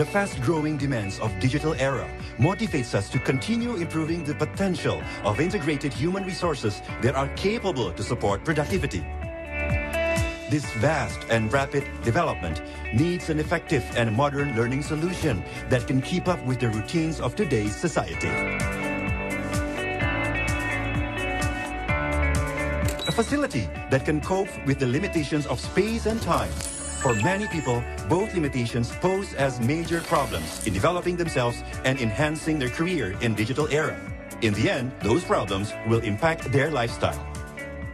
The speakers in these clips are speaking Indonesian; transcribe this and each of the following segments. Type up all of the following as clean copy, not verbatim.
fast-growing demands of digital era motivates us to continue improving the potential of integrated human resources that are capable to support productivity. This vast and rapid development needs an effective and modern learning solution that can keep up with the routines of today's society. A facility that can cope with the limitations of space and time. For many people, both limitations pose as major problems in developing themselves and enhancing their career in digital era. In the end, those problems will impact their lifestyle.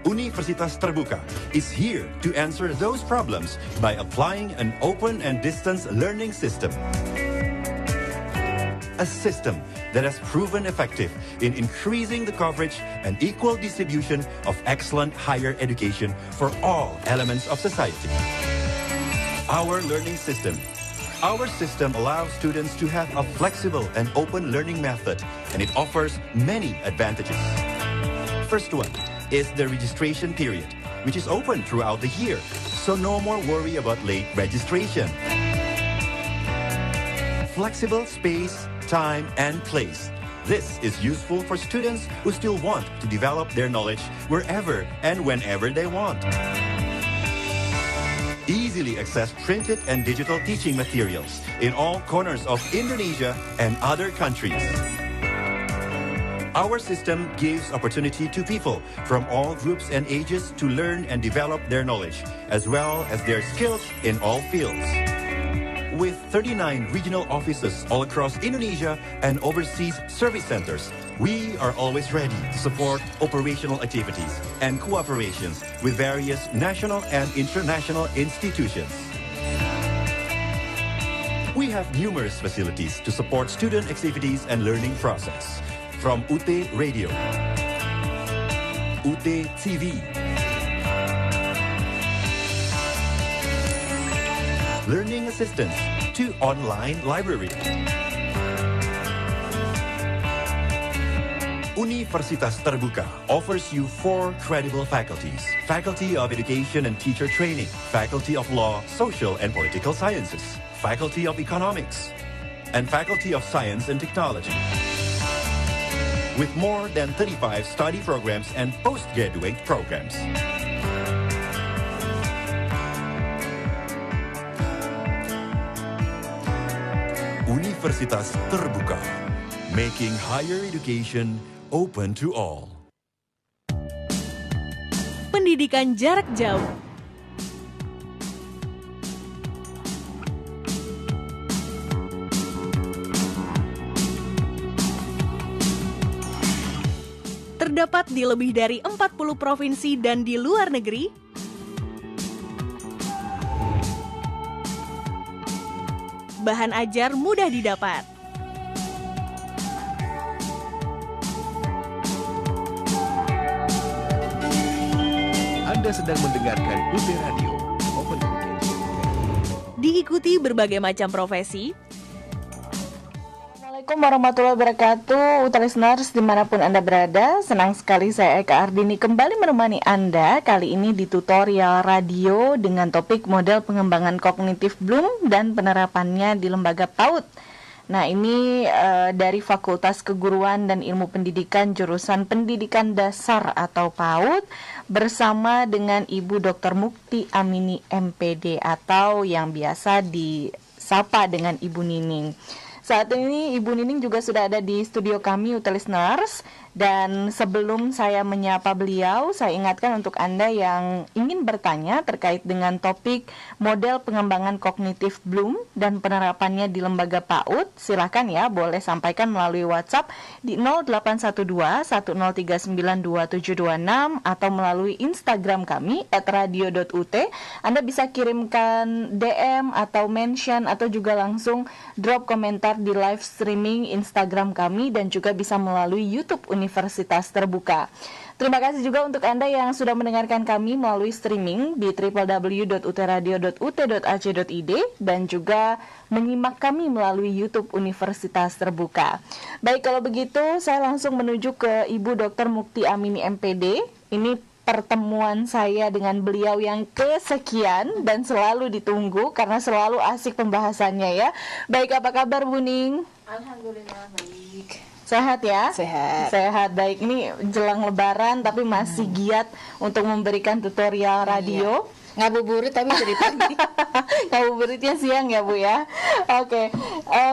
Universitas Terbuka is here to answer those problems by applying an open and distance learning system. A system that has proven effective in increasing the coverage and equal distribution of excellent higher education for all elements of society. Our learning system. Our system allows students to have a flexible and open learning method, and it offers many advantages. First one is the registration period, which is open throughout the year, so no more worry about late registration. Flexible space, time, and place. This is useful for students who still want to develop their knowledge wherever and whenever they want. Easily access printed and digital teaching materials in all corners of Indonesia and other countries. Our system gives opportunity to people from all groups and ages to learn and develop their knowledge, as well as their skills in all fields. With 39 regional offices all across Indonesia and overseas service centers, we are always ready to support operational activities and cooperations with various national and international institutions. We have numerous facilities to support student activities and learning process. From UT Radio, UT TV, learning assistance to online library. Universitas Terbuka offers you 4 credible faculties: Faculty of Education and Teacher Training, Faculty of Law, Social and Political Sciences, Faculty of Economics, and Faculty of Science and Technology. With more than 35 study programs and postgraduate programs. Universitas Terbuka, making higher education open to all. Pendidikan jarak jauh. Terdapat di lebih dari 40 provinsi dan di luar negeri. Bahan ajar mudah didapat. Anda sedang mendengarkan UT Radio, Open Education. Diikuti berbagai macam profesi. Assalamualaikum warahmatullahi wabarakatuh, UT listeners dimanapun Anda berada. Senang sekali saya Eka Ardini kembali menemani Anda kali ini di tutorial radio dengan topik model pengembangan kognitif Bloom dan penerapannya di lembaga PAUD. Nah ini dari Fakultas Keguruan dan Ilmu Pendidikan jurusan Pendidikan Dasar atau PAUD bersama dengan Ibu Dr. Mukti Amini MPD atau yang biasa disapa dengan Ibu Nining. Saat ini Ibu Nining juga sudah ada di studio kami UT listeners. Dan sebelum saya menyapa beliau, saya ingatkan untuk Anda yang ingin bertanya terkait dengan topik model pengembangan kognitif Bloom dan penerapannya di lembaga PAUD, silakan ya, boleh sampaikan melalui WhatsApp di 0812-10392726 atau melalui Instagram kami @radio.ut. Anda bisa kirimkan DM atau mention atau juga langsung drop komentar di live streaming Instagram kami dan juga bisa melalui YouTube Universitas Terbuka. Terima kasih juga untuk Anda yang sudah mendengarkan kami melalui streaming di www.utradio.ut.ac.id dan juga menyimak kami melalui YouTube Universitas Terbuka. Baik, kalau begitu saya langsung menuju ke Ibu Dr. Mukti Amini MPD. Ini pertemuan saya dengan beliau yang kesekian dan selalu ditunggu karena selalu asik pembahasannya ya. Baik, apa kabar Bu Ning? Alhamdulillah baik. Sehat ya? Sehat. Sehat, baik. Ini jelang lebaran tapi masih giat untuk memberikan tutorial radio. Ngabuburit tapi dari pagi. Ngabuburitnya siang ya Bu ya. Oke,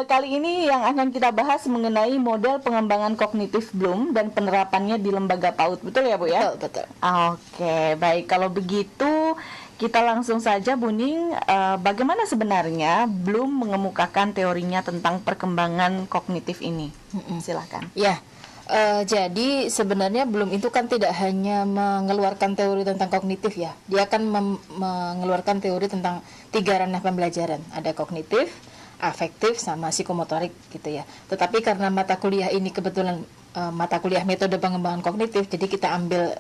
kali ini yang akan kita bahas mengenai model pengembangan kognitif Bloom dan penerapannya di lembaga PAUD. Betul ya Bu ya? Betul. Oke, baik. Kalau begitu kita langsung saja Bu Ning, bagaimana sebenarnya Bloom mengemukakan teorinya tentang perkembangan kognitif ini? Silakan. Ya. Jadi sebenarnya Bloom itu kan tidak hanya mengeluarkan teori tentang kognitif ya. Dia akan mengeluarkan teori tentang 3 ranah pembelajaran. Ada kognitif, afektif, sama psikomotorik gitu ya. Tetapi karena mata kuliah ini kebetulan mata kuliah metode pengembangan kognitif, jadi kita ambil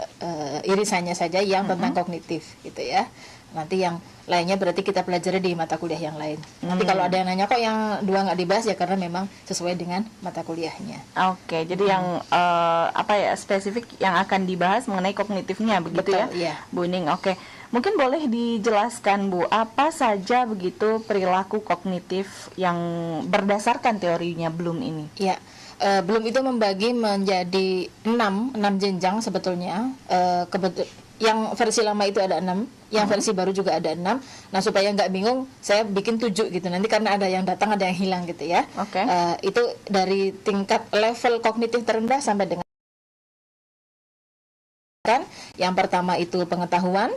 irisannya saja yang tentang kognitif gitu ya. Nanti yang lainnya berarti kita pelajari di mata kuliah yang lain. Nanti kalau ada yang nanya kok yang 2 nggak dibahas ya karena memang sesuai dengan mata kuliahnya. Oke, jadi yang spesifik yang akan dibahas mengenai kognitifnya begitu. Betul, ya, iya. Bu Ning. Oke, mungkin boleh dijelaskan Bu, apa saja begitu perilaku kognitif yang berdasarkan teorinya Bloom ini? Ya. Bloom itu membagi menjadi 6 jenjang sebetulnya. Yang versi lama itu ada 6, yang versi baru juga ada 6. Nah, supaya nggak bingung, saya bikin 7 gitu. Nanti karena ada yang datang, ada yang hilang gitu ya. Oke. Itu dari tingkat level kognitif terendah sampai dengan yang pertama itu pengetahuan,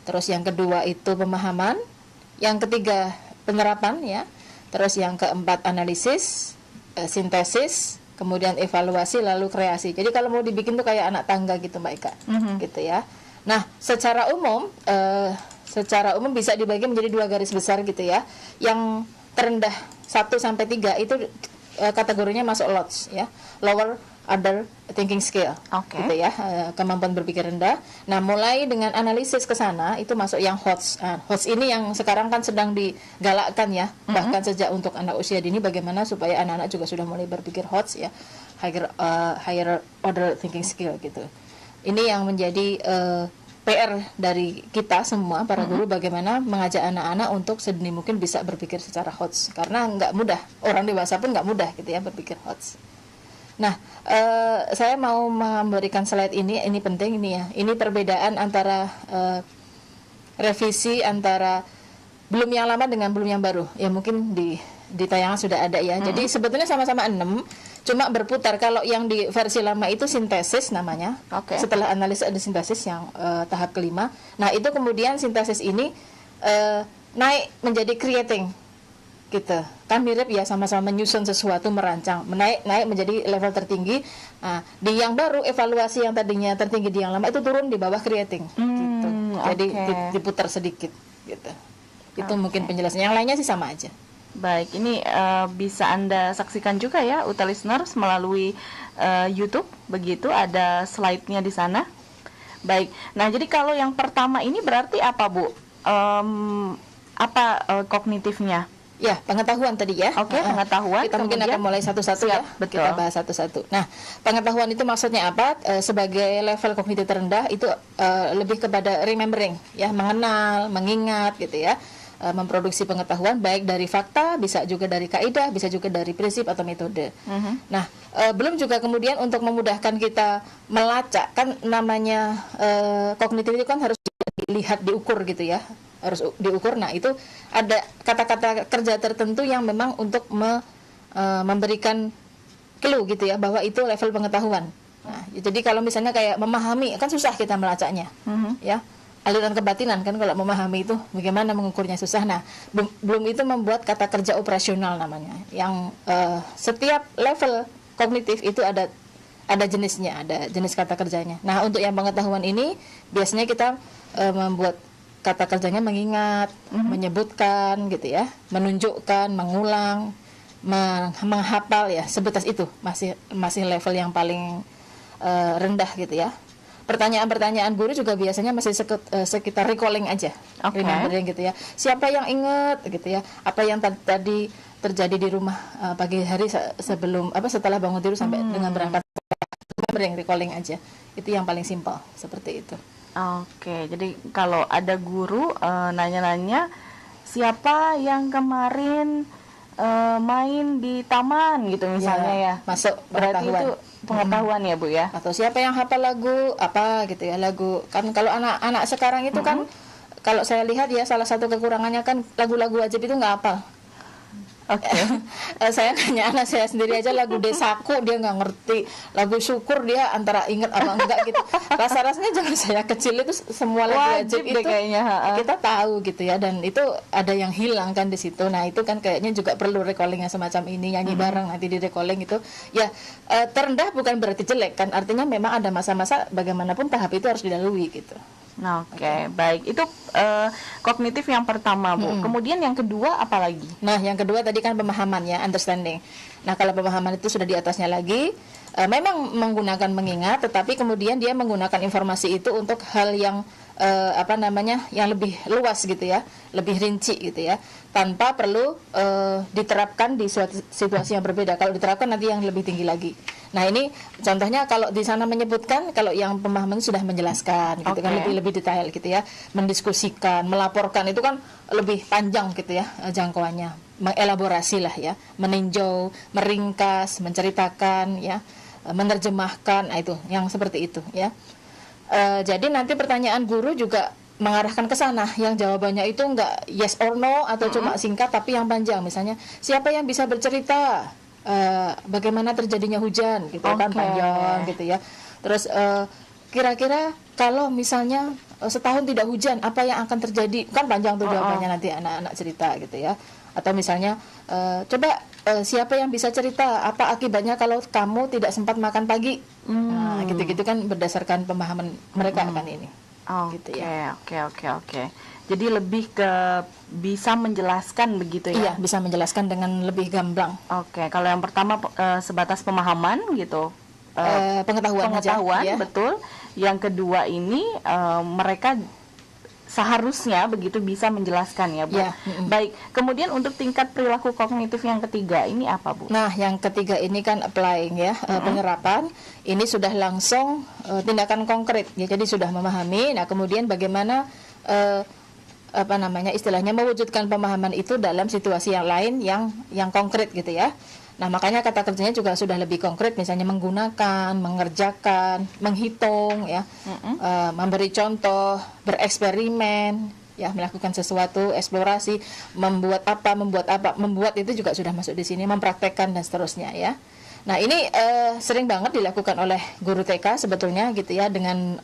terus yang kedua itu pemahaman, yang ketiga penerapan ya, terus yang keempat analisis, sintesis, kemudian evaluasi, lalu kreasi. Jadi kalau mau dibikin tuh kayak anak tangga gitu Mbak Ika, gitu ya. Nah, secara umum bisa dibagi menjadi 2 garis besar gitu ya. Yang terendah 1 sampai 3 itu kategorinya masuk LOTS ya, lower order thinking skill, gitu ya, kemampuan berpikir rendah. Nah, mulai dengan analisis ke sana itu masuk yang HOTS. HOTS ini yang sekarang kan sedang digalakkan ya, bahkan sejak untuk anak usia dini bagaimana supaya anak-anak juga sudah mulai berpikir HOTS ya, higher order thinking skill gitu. Ini yang menjadi PR dari kita semua para guru, bagaimana mengajak anak-anak untuk sedini mungkin bisa berpikir secara HOTS, karena nggak mudah, orang dewasa pun nggak mudah gitu ya berpikir HOTS. Nah, saya mau memberikan slide ini penting ini ya. Ini perbedaan antara revisi antara Bloom yang lama dengan Bloom yang baru. Ya mungkin di tayangan sudah ada ya. Jadi sebetulnya sama-sama 6, cuma berputar. Kalau yang di versi lama itu sintesis namanya. Setelah analisis ada sintesis yang tahap kelima. Nah, itu kemudian sintesis ini naik menjadi creating. Gitu kan, mirip ya, sama-sama menyusun sesuatu, merancang, naik menjadi level tertinggi. Nah, di yang baru evaluasi yang tadinya tertinggi di yang lama itu turun di bawah creating gitu. Jadi diputar sedikit gitu. Itu mungkin penjelasan, yang lainnya sih sama aja. Baik, ini bisa Anda saksikan juga ya UT Listeners melalui YouTube, begitu ada slide-nya di sana. Baik. Nah, jadi kalau yang pertama ini berarti apa Bu? Kognitifnya? Ya, pengetahuan tadi ya. Pengetahuan. Kita mungkin akan mulai satu-satu ya. Betul. Kita bahas satu-satu. Nah, pengetahuan itu maksudnya apa? Sebagai level kognitif terendah itu lebih kepada remembering, ya, mengenal, mengingat gitu ya. Memproduksi pengetahuan baik dari fakta, bisa juga dari kaidah, bisa juga dari prinsip atau metode. Nah, belum juga kemudian untuk memudahkan kita melacak, kan namanya kognitif itu kan harus dilihat, diukur gitu ya. Harus diukur. Nah, itu ada kata-kata kerja tertentu yang memang untuk memberikan clue gitu ya, bahwa itu level pengetahuan. Nah, jadi kalau misalnya kayak memahami, kan susah kita melacaknya, ya. Aliran kebatinan kan kalau memahami itu bagaimana mengukurnya susah. Nah, belum itu membuat kata kerja operasional namanya, yang setiap level kognitif itu ada jenisnya, ada jenis kata kerjanya. Nah, untuk yang pengetahuan ini biasanya kita membuat kata kerjanya mengingat, menyebutkan gitu ya, menunjukkan, mengulang, menghafal ya, sebatas itu masih level yang paling rendah gitu ya. Pertanyaan-pertanyaan guru juga biasanya masih sekitar recalling aja, remembering gitu ya. Siapa yang ingat gitu ya, apa yang tadi terjadi di rumah pagi hari setelah bangun tidur sampai dengan berangkat, remembering, recalling aja. Itu yang paling simpel seperti itu. Oke, jadi kalau ada guru nanya-nanya siapa yang kemarin main di taman gitu misalnya ya, masuk berarti pengetahuan. itu pengetahuan ya Bu ya. Atau siapa yang hafal lagu apa gitu ya, lagu kan kalau anak-anak sekarang itu kan kalau saya lihat ya salah satu kekurangannya kan lagu-lagu wajib itu nggak hafal. Oke. Saya nanya anak saya sendiri aja lagu Desaku dia nggak ngerti, lagu Syukur dia antara inget apa enggak gitu. Rasa-rasanya zaman saya kecil itu semua lagu wajib deh itu kayaknya, kita tahu gitu ya, dan itu ada yang hilang kan di situ. Nah itu kan kayaknya juga perlu recalling yang semacam ini, nyanyi bareng nanti di recalling itu ya. Terendah bukan berarti jelek kan, artinya memang ada masa-masa bagaimanapun tahap itu harus dilalui gitu. Nah, oke, baik. Itu kognitif yang pertama, Bu. Kemudian yang kedua apa lagi? Nah, yang kedua tadi kan pemahaman ya, understanding. Nah, kalau pemahaman itu sudah di atasnya lagi, memang menggunakan mengingat, tetapi kemudian dia menggunakan informasi itu untuk hal yang yang lebih luas gitu ya, lebih rinci gitu ya, tanpa perlu diterapkan di suatu situasi yang berbeda. Kalau diterapkan nanti yang lebih tinggi lagi. Nah ini contohnya kalau di sana menyebutkan kalau yang pemahaman sudah menjelaskan gitu kan, lebih detail gitu ya, mendiskusikan, melaporkan itu kan lebih panjang gitu ya jangkauannya, mengelaborasi lah ya, meninjau, meringkas, menceritakan ya, menerjemahkan, nah itu yang seperti itu ya. Jadi nanti pertanyaan guru juga mengarahkan ke sana, yang jawabannya itu enggak yes or no atau cuma singkat tapi yang panjang, misalnya siapa yang bisa bercerita bagaimana terjadinya hujan gitu kan, panjang gitu ya. Terus kira-kira kalau misalnya setahun tidak hujan apa yang akan terjadi, kan panjang tuh jawabannya, nanti anak-anak cerita gitu ya. Atau misalnya coba siapa yang bisa cerita apa akibatnya kalau kamu tidak sempat makan pagi. Nah gitu-gitu kan berdasarkan pemahaman mereka akan ini. Gitu ya. Oke. Jadi lebih ke bisa menjelaskan begitu ya? Iya, bisa menjelaskan dengan lebih gamblang. Oke, kalau yang pertama sebatas pemahaman gitu, pengetahuan aja, ya. Betul. Yang kedua ini mereka seharusnya begitu bisa menjelaskan ya Bu. Ya. Baik, kemudian untuk tingkat perilaku kognitif yang ketiga ini apa Bu? Nah, yang ketiga ini kan applying ya, penerapan. Ini sudah langsung tindakan konkret ya, jadi sudah memahami. Nah, kemudian bagaimana istilahnya mewujudkan pemahaman itu dalam situasi yang lain yang konkret gitu ya. Nah, makanya kata kerjanya juga sudah lebih konkret, misalnya menggunakan, mengerjakan, menghitung ya, memberi contoh, bereksperimen ya, melakukan sesuatu, eksplorasi, membuat itu juga sudah masuk di sini, mempraktekkan dan seterusnya ya. Nah, ini sering banget dilakukan oleh guru TK sebetulnya gitu ya, dengan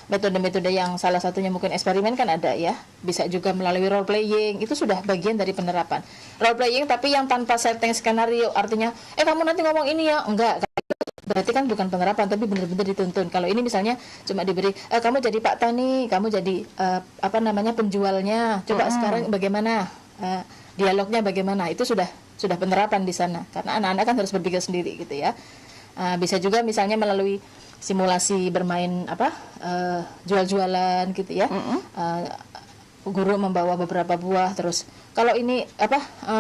metode-metode yang salah satunya mungkin eksperimen kan ada ya, bisa juga melalui role playing, itu sudah bagian dari penerapan. Role playing tapi yang tanpa setting skenario, artinya kamu nanti ngomong ini ya, enggak, berarti kan bukan penerapan tapi benar-benar dituntun. Kalau ini misalnya cuma diberi kamu jadi Pak Tani, kamu jadi penjualnya, coba sekarang bagaimana, dialognya bagaimana, itu sudah penerapan di sana, karena anak-anak kan harus berpikir sendiri gitu ya. Bisa juga misalnya melalui simulasi bermain jual-jualan gitu ya. Guru membawa beberapa buah, terus kalau ini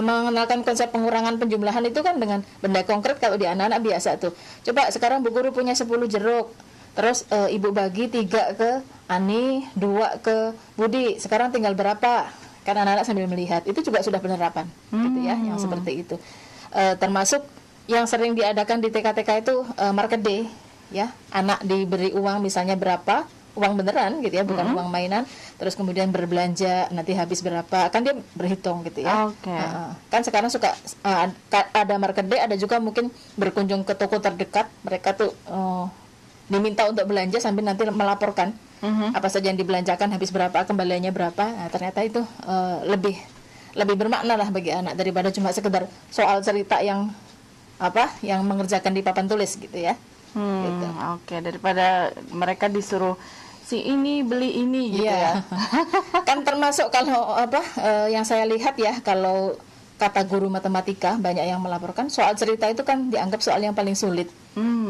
mengenalkan konsep pengurangan penjumlahan itu kan dengan benda konkret. Kalau di anak-anak biasa tuh, coba sekarang Bu Guru punya 10 jeruk, terus Ibu bagi 3 ke Ani, 2 ke Budi, sekarang tinggal berapa? Kan anak-anak sambil melihat, itu juga sudah penerapan gitu ya, yang seperti itu. Termasuk yang sering diadakan di TK-TK itu market day ya, anak diberi uang misalnya berapa, uang beneran gitu ya, bukan uang mainan, terus kemudian berbelanja nanti habis berapa, kan dia berhitung gitu ya. Kan sekarang suka ada market day, ada juga mungkin berkunjung ke toko terdekat, mereka tuh diminta untuk belanja sambil nanti melaporkan apa saja yang dibelanjakan, habis berapa, kembaliannya berapa. Nah, ternyata itu lebih bermakna lah bagi anak daripada cuma sekedar soal cerita yang mengerjakan di papan tulis gitu ya. Gitu. Oke, daripada mereka disuruh si ini beli ini gitu ya. Kan termasuk kalau yang saya lihat ya, kalau kata guru matematika banyak yang melaporkan soal cerita itu kan dianggap soal yang paling sulit.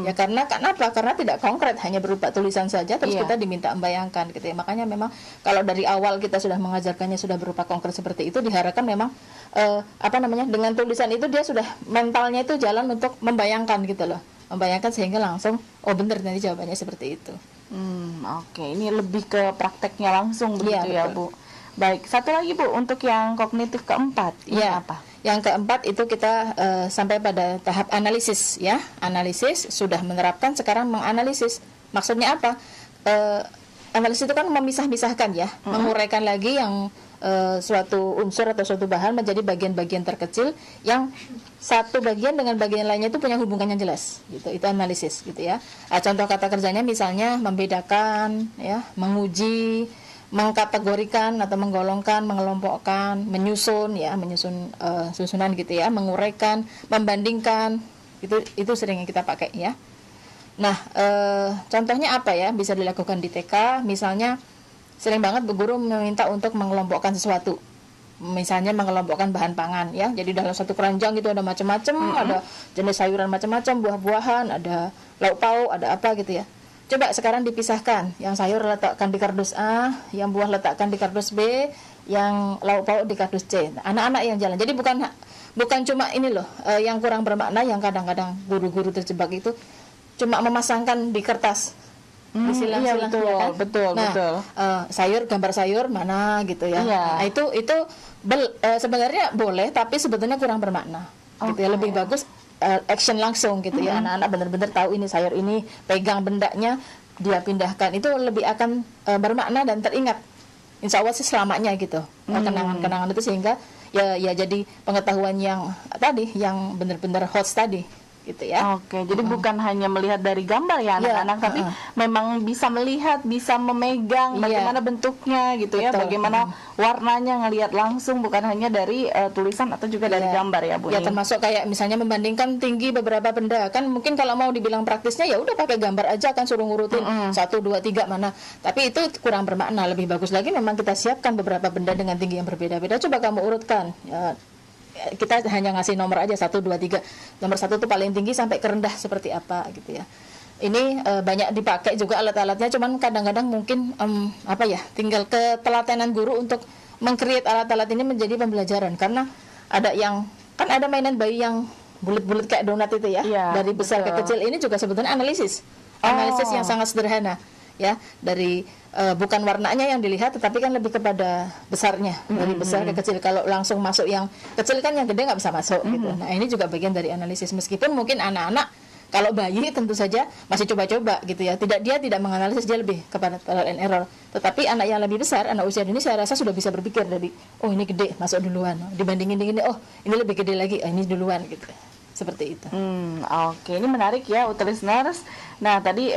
Ya karena kenapa? Karena tidak konkret, hanya berupa tulisan saja, terus kita diminta membayangkan gitu ya. Makanya memang kalau dari awal kita sudah mengajarkannya sudah berupa konkret seperti itu, diharapkan memang dengan tulisan itu dia sudah mentalnya itu jalan untuk membayangkan gitu loh. membayangkan sehingga langsung oh benar nanti jawabannya seperti itu. Oke, ini lebih ke prakteknya langsung begitu ya, betul. Bu. Baik, satu lagi Bu, untuk yang kognitif keempat, ini apa? Yang keempat itu kita sampai pada tahap analisis ya. Analisis sudah menerapkan, sekarang menganalisis. Maksudnya apa? Analisis itu kan memisah-misahkan ya, menguraikan lagi yang suatu unsur atau suatu bahan menjadi bagian-bagian terkecil yang satu bagian dengan bagian lainnya itu punya hubungan yang jelas gitu. Itu analisis gitu ya. Contoh kata kerjanya misalnya membedakan ya, menguji, mengkategorikan atau menggolongkan, mengelompokkan, menyusun susunan gitu ya, menguraikan, membandingkan, itu sering yang kita pakai ya. Nah, contohnya apa ya, bisa dilakukan di TK, misalnya sering banget bu guru meminta untuk mengelompokkan sesuatu, misalnya mengelompokkan bahan pangan ya, jadi dalam satu keranjang itu ada macam-macam, ada jenis sayuran macam-macam, buah-buahan, ada lauk pauk, ada apa gitu ya. Coba sekarang dipisahkan, yang sayur letakkan di kardus A, yang buah letakkan di kardus B, yang lauk pauk di kardus C. Anak-anak yang jalan. Jadi bukan cuma ini loh, yang kurang bermakna, yang kadang-kadang guru-guru terjebak itu cuma memasangkan di kertas, disilang-silang, betul, ya kan? betul. Sayur, gambar sayur mana gitu ya. Nah, itu sebenarnya boleh, tapi sebetulnya kurang bermakna. Gitu ya, lebih bagus action langsung gitu ya. Anak-anak benar-benar tahu ini sayur ini, pegang bendanya, dia pindahkan, itu lebih akan bermakna dan teringat. Insya Allah sih selamanya gitu. Kenangan-kenangan itu sehingga ya jadi pengetahuan yang benar-benar hot tadi gitu ya. Oke, jadi bukan hanya melihat dari gambar ya anak-anak, tapi memang bisa melihat, bisa memegang bagaimana bentuknya gitu ya, bagaimana warnanya, ngelihat langsung, bukan hanya dari tulisan atau juga dari gambar ya Bu. Ya termasuk kayak misalnya membandingkan tinggi beberapa benda, kan mungkin kalau mau dibilang praktisnya ya udah pakai gambar aja, kan suruh ngurutin 1, 2, 3 mana, tapi itu kurang bermakna. Lebih bagus lagi memang kita siapkan beberapa benda dengan tinggi yang berbeda-beda, coba kamu urutkan ya. Kita hanya ngasih nomor aja 1, 2, 3. Nomor 1 itu paling tinggi sampai ke rendah seperti apa gitu ya. Ini banyak dipakai juga alat-alatnya, cuman kadang-kadang mungkin tinggal ketelatenan guru untuk meng-create alat-alat ini menjadi pembelajaran, karena ada mainan bayi yang bulat-bulat kayak donat itu ya. Dari besar ke kecil, ini juga sebetulnya analisis yang sangat sederhana ya, dari bukan warnanya yang dilihat, tetapi kan lebih kepada besarnya, dari besar ke kecil. Kalau langsung masuk yang kecil kan yang gede nggak bisa masuk gitu. Nah ini juga bagian dari analisis, meskipun mungkin anak-anak kalau bayi tentu saja masih coba-coba gitu ya, dia tidak menganalisis, dia lebih kepada trial and error. Tetapi anak yang lebih besar, anak usia dini, saya rasa sudah bisa berpikir dari oh ini gede, masuk duluan, dibandingin ini oh ini lebih gede lagi, ini duluan gitu. Seperti itu. Oke, ini menarik ya, listeners. Nah, tadi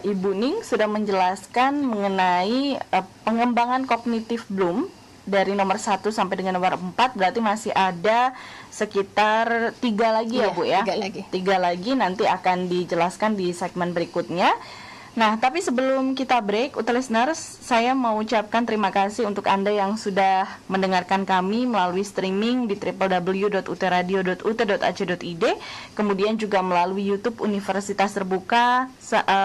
Ibu Ning sudah menjelaskan mengenai pengembangan kognitif Bloom dari nomor 1 sampai dengan nomor 4, berarti masih ada sekitar 3 lagi ya Bu ya? 3 lagi nanti akan dijelaskan di segmen berikutnya. Nah, tapi sebelum kita break, listeners, saya mau ucapkan terima kasih untuk Anda yang sudah mendengarkan kami melalui streaming di www.utradio.ut.ac.id, kemudian juga melalui YouTube Universitas Terbuka.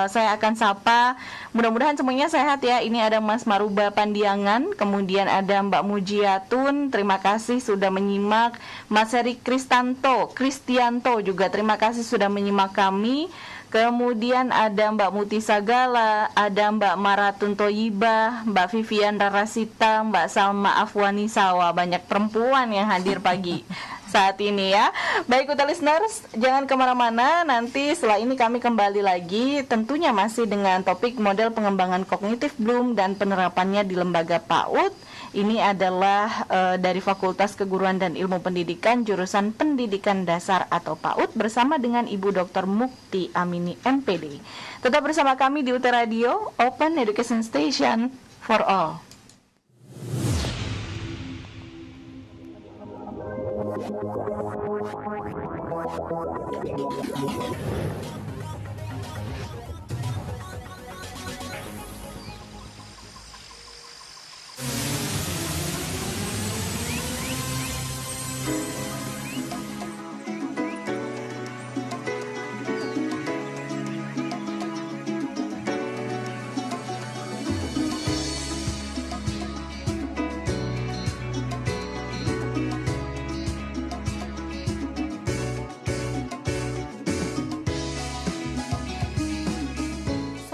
Saya akan sapa, mudah-mudahan semuanya sehat ya. Ini ada Mas Maruba Pandiangan, kemudian ada Mbak Mujiatun, terima kasih sudah menyimak. Mas Heri Kristianto juga terima kasih sudah menyimak kami. Kemudian ada Mbak Muti Sagala, ada Mbak Maratun Toyibah, Mbak Vivian Rarasita, Mbak Salma Afwani Sawa. Banyak perempuan yang hadir pagi saat ini ya. Baik listeners, jangan kemana-mana. Nanti setelah ini kami kembali lagi, tentunya masih dengan topik model pengembangan kognitif Bloom dan penerapannya di lembaga PAUD. Ini adalah dari Fakultas Keguruan dan Ilmu Pendidikan, jurusan Pendidikan Dasar atau PAUD, bersama dengan Ibu Dr. Mukti Amini MPD. Tetap bersama kami di UT Radio, Open Education Station for All.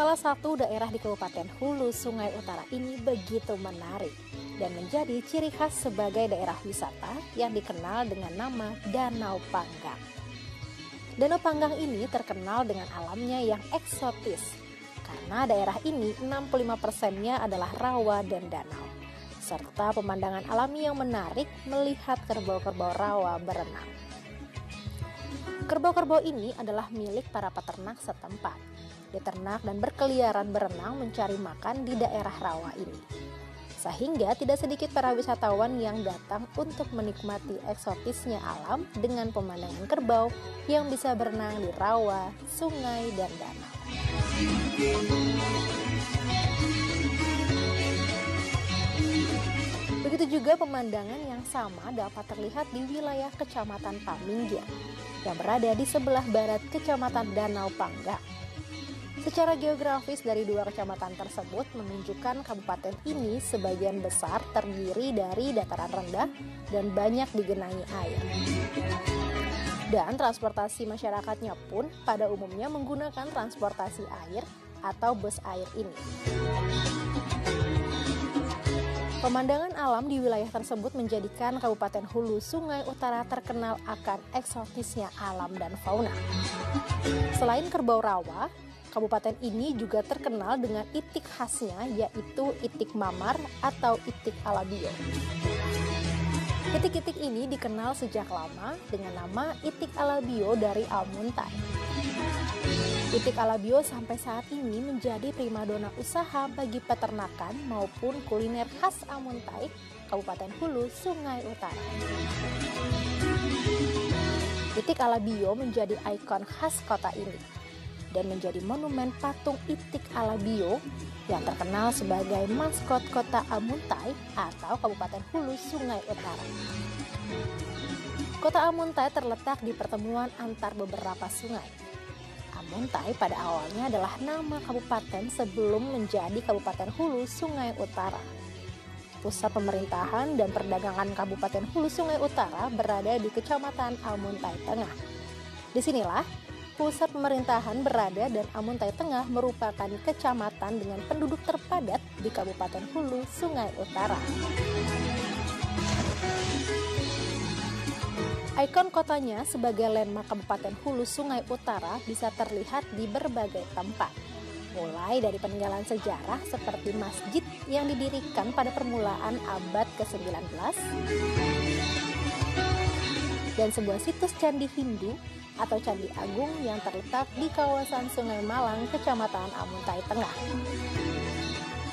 Salah satu daerah di Kabupaten Hulu Sungai Utara ini begitu menarik dan menjadi ciri khas sebagai daerah wisata yang dikenal dengan nama Danau Panggang. Danau Panggang ini terkenal dengan alamnya yang eksotis, karena daerah ini 65%-nya adalah rawa dan danau, serta pemandangan alami yang menarik melihat kerbau-kerbau rawa berenang. Kerbau-kerbau ini adalah milik para peternak setempat, diternak dan berkeliaran berenang mencari makan di daerah rawa ini. Sehingga tidak sedikit para wisatawan yang datang untuk menikmati eksotisnya alam dengan pemandangan kerbau yang bisa berenang di rawa, sungai, dan danau. Begitu juga pemandangan yang sama dapat terlihat di wilayah Kecamatan Paminggir yang berada di sebelah barat Kecamatan Danau Panggang. Secara geografis dari dua kecamatan tersebut menunjukkan kabupaten ini sebagian besar terdiri dari dataran rendah dan banyak digenangi air. Dan transportasi masyarakatnya pun pada umumnya menggunakan transportasi air atau bus air ini. Pemandangan alam di wilayah tersebut menjadikan Kabupaten Hulu Sungai Utara terkenal akan eksotisnya alam dan fauna. Selain kerbau rawa, kabupaten ini juga terkenal dengan itik khasnya, yaitu itik mamar atau itik alabio. Itik-itik ini dikenal sejak lama dengan nama itik alabio dari Almuntai. Itik alabio sampai saat ini menjadi primadona usaha bagi peternakan maupun kuliner khas Almuntai, Kabupaten Hulu Sungai Utara. Itik alabio menjadi ikon khas kota ini dan menjadi monumen patung itik alabio yang terkenal sebagai maskot kota Almuntai atau Kabupaten Hulu Sungai Utara. Kota Almuntai terletak di pertemuan antar beberapa sungai. Almuntai pada awalnya adalah nama kabupaten sebelum menjadi Kabupaten Hulu Sungai Utara. Pusat pemerintahan dan perdagangan Kabupaten Hulu Sungai Utara berada di Kecamatan Almuntai Tengah. Disinilah pusat pemerintahan berada dan Almuntai Tengah merupakan kecamatan dengan penduduk terpadat di Kabupaten Hulu Sungai Utara. Ikon kotanya sebagai landmark Kabupaten Hulu Sungai Utara bisa terlihat di berbagai tempat, mulai dari peninggalan sejarah seperti masjid yang didirikan pada permulaan abad ke-19 dan sebuah situs candi Hindu atau Candi Agung yang terletak di kawasan Sungai Malang, Kecamatan Almuntai Tengah.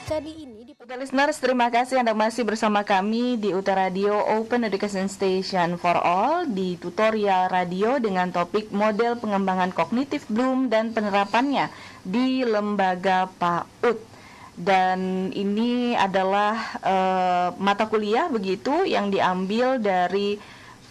Candi ini Listeners, terima kasih Anda masih bersama kami di UT Radio Open Education Station for All di tutorial radio dengan topik model pengembangan kognitif Bloom dan penerapannya di lembaga PAUD. Dan ini adalah mata kuliah begitu yang diambil dari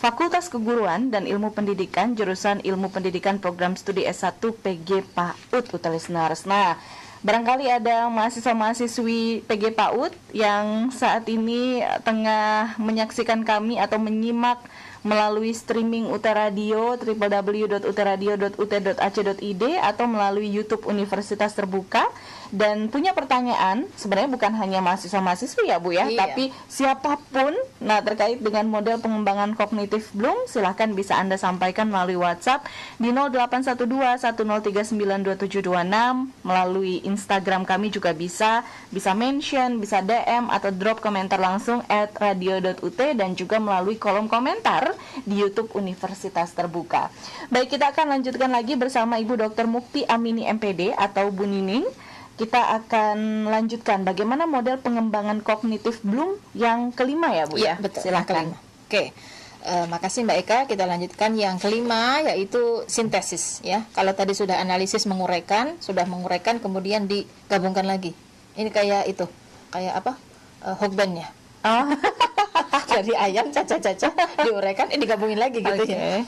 Fakultas Keguruan dan Ilmu Pendidikan, jurusan Ilmu Pendidikan Program Studi S1 PG PAUD, listeners. Nah, barangkali ada mahasiswa-mahasiswi PG PAUD yang saat ini tengah menyaksikan kami atau menyimak melalui streaming UT Radio www.utradio.ut.ac.id atau melalui YouTube Universitas Terbuka dan punya pertanyaan, sebenarnya bukan hanya mahasiswa-mahasiswi ya Bu ya, tapi siapapun terkait dengan model pengembangan kognitif Bloom, silahkan bisa Anda sampaikan melalui WhatsApp di 081210392726, melalui Instagram kami juga bisa mention, bisa DM atau drop komentar langsung @radio.ut dan juga melalui kolom komentar di YouTube Universitas Terbuka. Baik, kita akan lanjutkan lagi bersama Ibu Dr. Mukti Amini MPD atau Bu Nining. Kita akan lanjutkan bagaimana model pengembangan kognitif Bloom yang kelima ya Bu? Iya, betul. Silakan. Oke. Makasih Mbak Eka. Kita lanjutkan yang kelima, yaitu sintesis ya. Kalau tadi sudah analisis menguraikan, kemudian digabungkan lagi. Ini kayak apa? Hogben ya. Oh. Dari ayam caca-caca diuraikan, digabungin lagi gitu ya.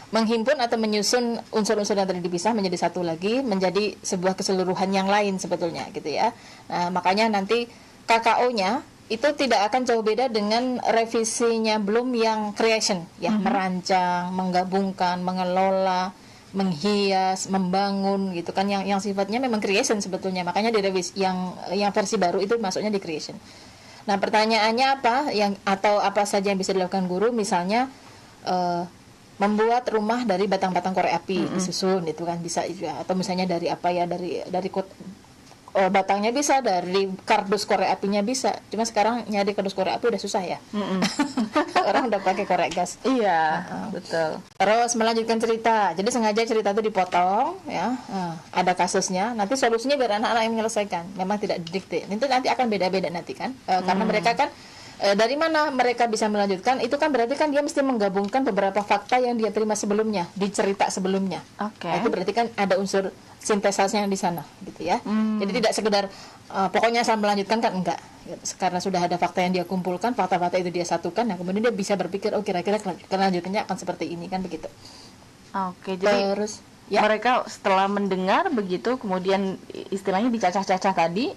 Menghimpun atau menyusun unsur-unsur yang tadi dipisah menjadi satu lagi, menjadi sebuah keseluruhan yang lain sebetulnya gitu ya. Nah, makanya nanti KKO-nya itu tidak akan jauh beda dengan revisinya Bloom yang creation ya, merancang, menggabungkan, mengelola, menghias, membangun gitu kan, yang sifatnya memang creation sebetulnya. Makanya di revisi yang versi baru itu masuknya di creation. Nah, pertanyaannya apa atau apa saja yang bisa dilakukan guru, misalnya membuat rumah dari batang-batang korek api disusun itu kan bisa juga, atau misalnya dari apa ya, dari batangnya bisa, dari kardus korek apinya bisa. Cuma sekarang nyari kardus korek api udah susah ya. Orang udah pakai korek gas. Iya, betul. Terus melanjutkan cerita. Jadi sengaja cerita itu dipotong ya. Ada kasusnya. Nanti solusinya biar anak-anak yang menyelesaikan. Memang tidak didikte. Itu nanti akan beda-beda nanti kan. Karena mereka kan dari mana mereka bisa melanjutkan, itu kan berarti kan dia mesti menggabungkan beberapa fakta yang dia terima sebelumnya di cerita sebelumnya. Oke. Itu berarti kan ada unsur sintesasnya di sana gitu ya. Jadi tidak sekedar pokoknya saya melanjutkan kan, enggak. Karena sudah ada fakta yang dia kumpulkan, fakta-fakta itu dia satukan, nah kemudian dia bisa berpikir oh kira-kira kelanjutannya akan seperti ini kan, begitu. Oke, jadi Terus ya, mereka setelah mendengar begitu, kemudian istilahnya dicacah-cacah tadi,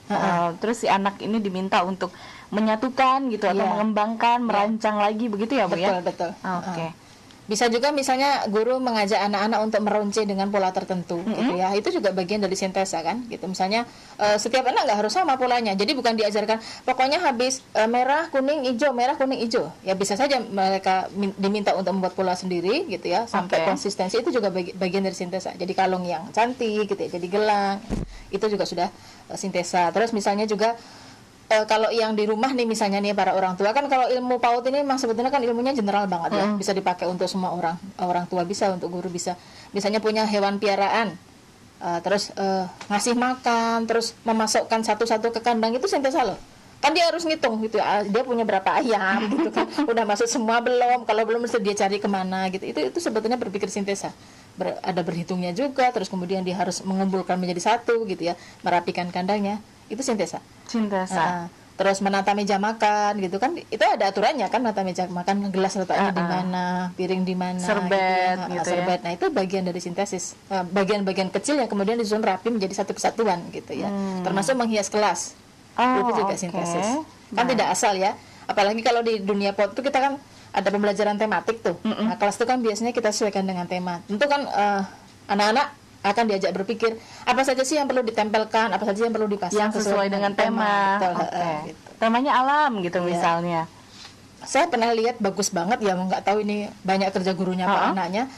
terus si anak ini diminta untuk menyatukan gitu atau Iya. mengembangkan, merancang lagi begitu ya Bu ya? betul. Oke. Bisa juga misalnya guru mengajak anak-anak untuk meronce dengan pola tertentu gitu ya. Itu juga bagian dari sintesa kan gitu. Misalnya setiap anak nggak harus sama polanya. Jadi bukan diajarkan pokoknya habis merah, kuning, hijau, merah, kuning, hijau. Ya bisa saja mereka diminta untuk membuat pola sendiri gitu ya, sampai konsistensi. Itu juga bagian dari sintesa. Jadi kalung yang cantik gitu ya, jadi gelang. Itu juga sudah sintesa. Terus misalnya juga kalau yang di rumah nih misalnya nih para orang tua kan, kalau ilmu PAUD ini memang sebetulnya kan ilmunya general banget ya, bisa dipakai untuk semua orang tua bisa, untuk guru bisa. Misalnya punya hewan piaraan, terus ngasih makan, terus memasukkan satu-satu ke kandang, itu sintesa loh. Kan dia harus ngitung gitu, dia punya berapa ayam gitu kan, udah masuk semua belum, kalau belum mesti dia cari kemana gitu. Itu sebetulnya berpikir sintesa. Ada berhitungnya juga, terus kemudian dia harus mengumpulkan menjadi satu gitu ya, merapikan kandangnya, itu sintesa. Terus menata meja makan gitu kan, itu ada aturannya kan, menata meja makan, gelas letaknya di mana, piring di mana, serbet gitu serbet. ya. Nah, itu bagian dari sintesis, bagian-bagian kecil yang kemudian disusun rapi menjadi satu kesatuan gitu ya. Termasuk menghias kelas, itu juga sintesis. Kan tidak asal ya, apalagi kalau di dunia PAUD itu kita kan ada pembelajaran tematik tuh. Nah, kelas itu kan biasanya kita sesuaikan dengan tema. Tentu kan anak-anak akan diajak berpikir apa saja sih yang perlu ditempelkan, apa saja yang perlu dipasang yang sesuai dengan tema. Betul, gitu. Temanya alam gitu misalnya. Saya pernah lihat bagus banget ya, nggak tahu ini banyak kerja gurunya apa anaknya,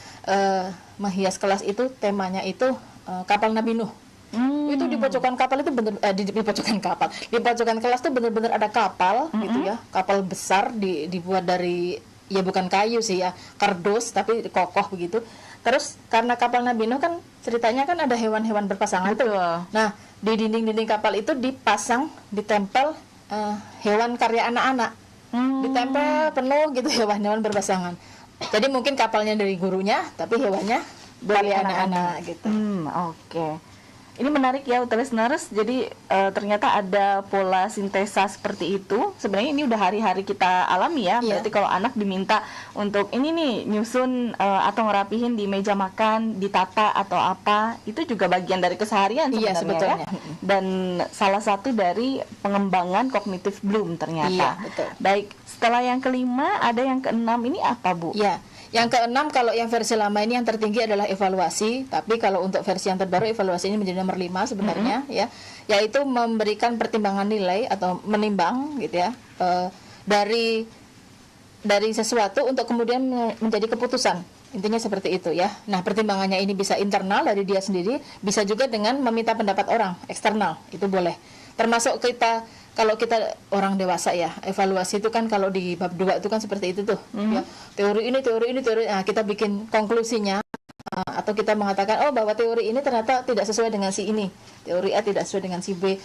menghias kelas itu temanya itu kapal Nabi Nuh. Itu di pojokan kapal itu bener di pojokan kelas tuh bener-bener ada kapal gitu ya, kapal besar dibuat dari, ya bukan kayu sih ya, kardus tapi kokoh begitu. Terus karena kapal Nabi Nuh kan ceritanya kan ada hewan-hewan berpasangan tuh. Nah, di dinding-dinding kapal itu ditempel hewan karya anak-anak. Ditempel penuh gitu hewan-hewan berpasangan. Jadi mungkin kapalnya dari gurunya, tapi hewannya dari anak-anak gitu. Oke. Ini menarik ya listeners. Jadi ternyata ada pola sintesa seperti itu. Sebenarnya ini udah hari-hari kita alami ya. Berarti kalau anak diminta untuk ini nih nyusun atau ngerapihin di meja makan, ditata atau apa, itu juga bagian dari keseharian sebenarnya. Sebetulnya. Ya? Dan salah satu dari pengembangan kognitif Bloom ternyata. Iya, betul. Baik, setelah yang kelima ada yang keenam, ini apa Bu? Iya. Yang keenam, kalau yang versi lama ini yang tertinggi adalah evaluasi, tapi kalau untuk versi yang terbaru evaluasi ini menjadi nomor 5 sebenarnya ya, yaitu memberikan pertimbangan nilai atau menimbang gitu ya, dari sesuatu untuk kemudian menjadi keputusan. Intinya seperti itu ya. Nah, pertimbangannya ini bisa internal dari dia sendiri, bisa juga dengan meminta pendapat orang eksternal, itu boleh. Termasuk kalau kita orang dewasa ya, evaluasi itu kan kalau di bab 2 itu kan seperti itu tuh ya. Teori ini, nah kita bikin konklusinya, atau kita mengatakan bahwa teori ini ternyata tidak sesuai dengan si ini, teori A tidak sesuai dengan si B,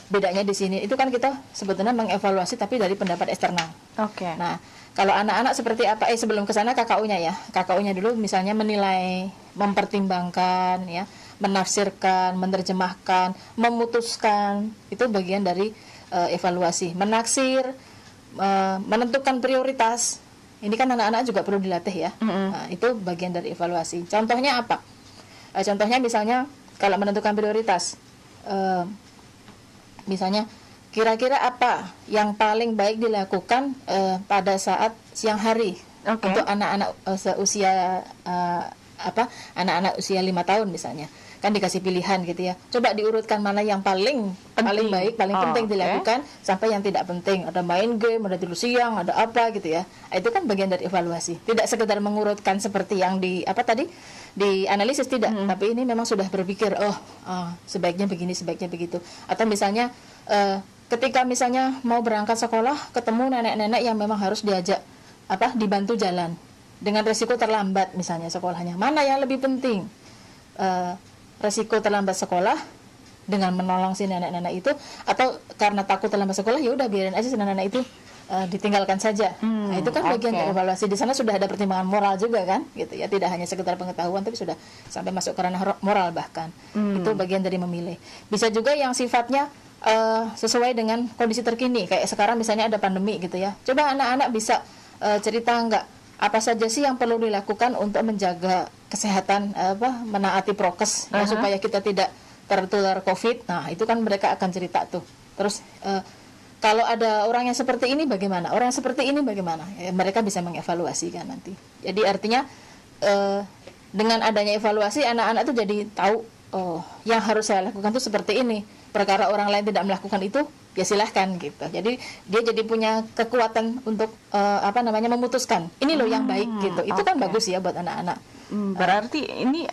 bedanya di sini. Itu kan kita sebetulnya mengevaluasi tapi dari pendapat eksternal. Oke. Nah, kalau anak-anak seperti apa? Sebelum ke sana KKU-nya ya. KKU-nya dulu misalnya menilai, mempertimbangkan ya, menafsirkan, menerjemahkan, memutuskan. Itu bagian dari evaluasi. Menaksir, menentukan prioritas. Ini kan anak-anak juga perlu dilatih ya. Nah, itu bagian dari evaluasi. Contohnya apa? Contohnya misalnya kalau menentukan prioritas, misalnya kira-kira apa yang paling baik dilakukan pada saat siang hari untuk anak-anak seusia anak-anak usia 5 tahun misalnya, kan dikasih pilihan gitu ya. Coba diurutkan mana yang paling baik, paling penting dilakukan, sampai yang tidak penting. Ada main game, ada tidur siang, ada apa gitu ya. Itu kan bagian dari evaluasi. Tidak sekedar mengurutkan seperti yang di analisis, tidak. Tapi ini memang sudah berpikir, sebaiknya begini, sebaiknya begitu. Atau misalnya ketika misalnya mau berangkat sekolah, ketemu nenek-nenek yang memang harus diajak dibantu jalan dengan resiko terlambat misalnya sekolahnya, mana yang lebih penting, resiko terlambat sekolah dengan menolong si nenek-nenek itu, atau karena takut terlambat sekolah ya udah biarin aja si nenek-nenek itu ditinggalkan saja. Nah, itu kan bagian dari evaluasi. Di sana sudah ada pertimbangan moral juga kan, gitu ya, tidak hanya sekedar pengetahuan tapi sudah sampai masuk ke ranah moral bahkan. Itu bagian dari memilih. Bisa juga yang sifatnya sesuai dengan kondisi terkini, kayak sekarang misalnya ada pandemi gitu ya. Coba anak-anak bisa cerita enggak apa saja sih yang perlu dilakukan untuk menjaga kesehatan, menaati prokes ya, supaya kita tidak tertular COVID. Nah, itu kan mereka akan cerita tuh. Terus kalau ada orang yang seperti ini bagaimana? Orang yang seperti ini bagaimana? Ya, mereka bisa mengevaluasi kan nanti. Jadi artinya dengan adanya evaluasi, anak-anak tuh jadi tahu, yang harus saya lakukan tuh seperti ini. Perkara orang lain tidak melakukan itu, ya silahkan gitu. Jadi dia jadi punya kekuatan untuk memutuskan ini loh yang baik gitu. Itu kan bagus ya buat anak-anak. Berarti ini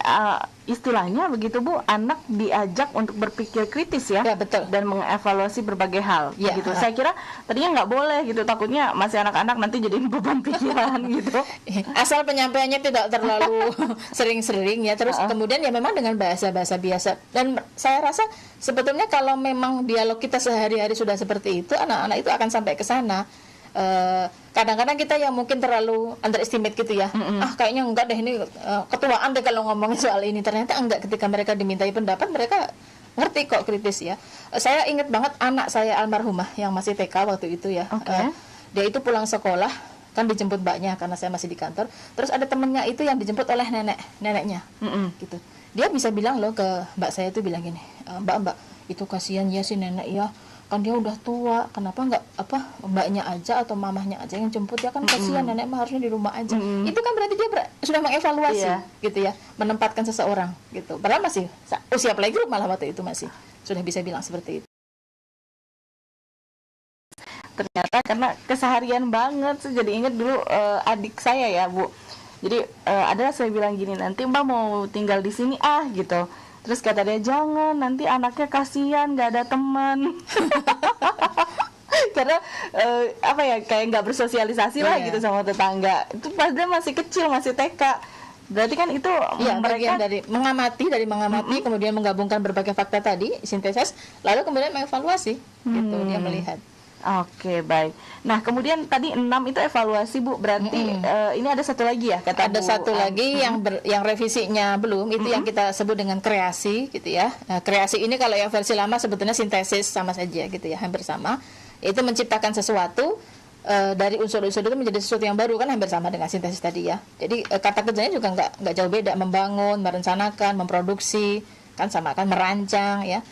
istilahnya begitu Bu, anak diajak untuk berpikir kritis ya, betul, dan mengevaluasi berbagai hal gitu. Saya kira tadinya nggak boleh gitu, takutnya masih anak-anak nanti jadi beban pikiran gitu. Asal penyampaiannya tidak terlalu sering-sering ya, terus kemudian ya memang dengan bahasa-bahasa biasa. Dan saya rasa sebetulnya kalau memang dialog kita sehari-hari sudah seperti itu, anak-anak itu akan sampai ke sana. Kadang-kadang kita yang mungkin terlalu underestimate gitu ya, kayaknya enggak deh, ini ketuaan deh kalau ngomongin soal ini. Ternyata enggak, ketika mereka dimintai pendapat mereka ngerti kok kritis ya. Saya ingat banget anak saya almarhumah yang masih TK waktu itu ya. Dia itu pulang sekolah kan dijemput mbaknya karena saya masih di kantor. Terus ada temennya itu yang dijemput oleh neneknya gitu. Dia bisa bilang loh ke mbak saya, itu bilang gini, mbak itu kasihan ya si nenek ya, kan dia udah tua, kenapa nggak mbaknya aja atau mamahnya aja yang jemput, ya kan kasihan nenek mah harusnya di rumah aja. Itu kan berarti dia sudah mengevaluasi gitu ya, menempatkan seseorang gitu. Padahal masih usia playgroup, malah waktu itu masih sudah bisa bilang seperti itu. Ternyata karena keseharian banget, saya jadi ingat dulu adik saya ya Bu. Jadi adalah saya bilang gini, nanti Mbak mau tinggal di sini gitu. Terus kata dia, jangan, nanti anaknya kasihan, gak ada teman. Karena kayak nggak bersosialisasi lah gitu sama tetangga. Itu padahal masih kecil, masih TK. Berarti kan itu mereka dari mengamati, kemudian menggabungkan berbagai fakta tadi, sintesis, lalu kemudian mengevaluasi gitu, dia melihat. Oke, baik. Nah, kemudian tadi 6 itu evaluasi Bu. Berarti ini ada satu lagi ya, kata ada Bu. Satu lagi yang revisinya belum, itu yang kita sebut dengan kreasi gitu ya. Nah, kreasi ini kalau yang versi lama sebetulnya sintesis, sama saja gitu ya, hampir sama. Itu menciptakan sesuatu dari unsur-unsur itu menjadi sesuatu yang baru, kan hampir sama dengan sintesis tadi ya. Jadi kata kerjanya juga nggak jauh beda, membangun, merencanakan, memproduksi, kan sama kan, merancang ya.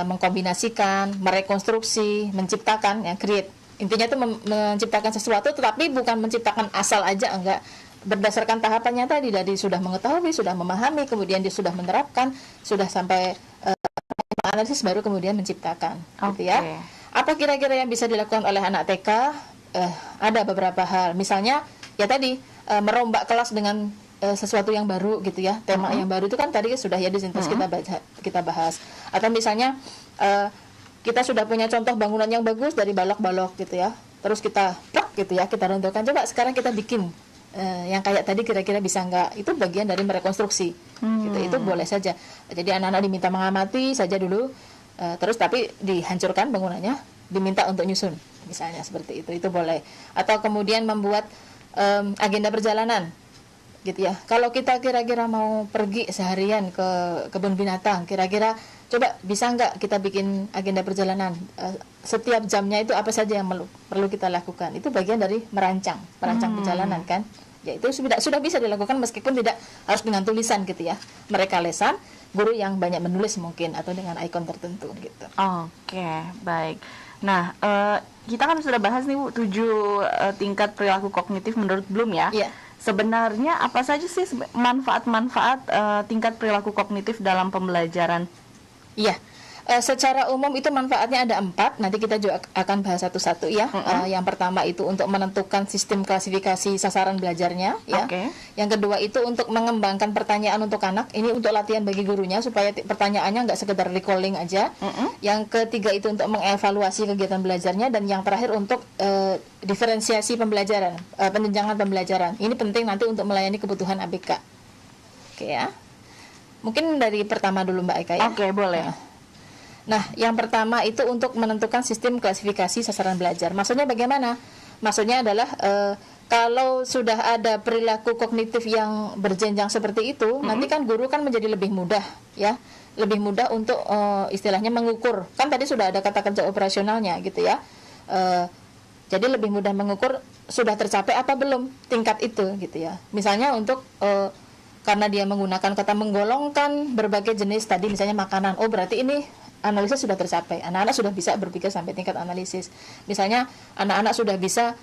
Mengkombinasikan, merekonstruksi, menciptakan, ya, create. Intinya itu menciptakan sesuatu, tetapi bukan menciptakan asal aja, enggak. Berdasarkan tahapannya tadi, dari sudah mengetahui, sudah memahami, kemudian dia sudah menerapkan, sudah sampai analisis, baru kemudian menciptakan. Gitu ya. Apa kira-kira yang bisa dilakukan oleh anak TK? Ada beberapa hal. Misalnya, ya tadi merombak kelas dengan sesuatu yang baru gitu ya, tema yang baru itu kan tadi sudah ya di sintesis kita bahas. Atau misalnya kita sudah punya contoh bangunan yang bagus dari balok-balok gitu ya, terus kita gitu ya, kita runtuhkan, coba sekarang kita bikin yang kayak tadi, kira-kira bisa nggak? Itu bagian dari merekonstruksi gitu. Itu boleh saja. Jadi anak-anak diminta mengamati saja dulu, terus tapi dihancurkan bangunannya, diminta untuk nyusun misalnya, seperti itu boleh. Atau kemudian membuat agenda perjalanan gitu ya. Kalau kita kira-kira mau pergi seharian ke kebun binatang, kira-kira coba bisa nggak kita bikin agenda perjalanan, setiap jamnya itu apa saja yang perlu kita lakukan. Itu bagian dari merancang perjalanan kan. Ya itu sudah bisa dilakukan meskipun tidak harus dengan tulisan gitu ya. Mereka lesan, guru yang banyak menulis mungkin, atau dengan ikon tertentu gitu. Oke, baik. Nah, kita kan sudah bahas nih Bu, 7 tingkat perilaku kognitif menurut Bloom ya. Iya. sebenarnya apa saja sih manfaat-manfaat tingkat perilaku kognitif dalam pembelajaran? Iya. Secara umum itu manfaatnya ada 4. Nanti kita juga akan bahas satu-satu ya. Yang pertama itu untuk menentukan sistem klasifikasi sasaran belajarnya ya. Yang kedua itu untuk mengembangkan pertanyaan untuk anak. Ini untuk latihan bagi gurunya supaya pertanyaannya nggak sekedar recalling aja. Yang ketiga itu untuk mengevaluasi kegiatan belajarnya, dan yang terakhir untuk diferensiasi pembelajaran, penjenjangan pembelajaran. Ini penting nanti untuk melayani kebutuhan ABK. Oke ya. Mungkin dari pertama dulu Mbak Eka ya. Oke, boleh. Nah, yang pertama itu untuk menentukan sistem klasifikasi sasaran belajar. Maksudnya bagaimana? Maksudnya adalah kalau sudah ada perilaku kognitif yang berjenjang seperti itu, nanti kan guru kan menjadi lebih mudah ya, lebih mudah untuk istilahnya mengukur. Kan tadi sudah ada kata kerja operasionalnya gitu ya. Jadi lebih mudah mengukur sudah tercapai apa belum tingkat itu gitu ya. Misalnya untuk karena dia menggunakan kata menggolongkan berbagai jenis tadi misalnya makanan, oh berarti ini analisis sudah tercapai. Anak-anak sudah bisa berpikir sampai tingkat analisis. Misalnya anak-anak sudah bisa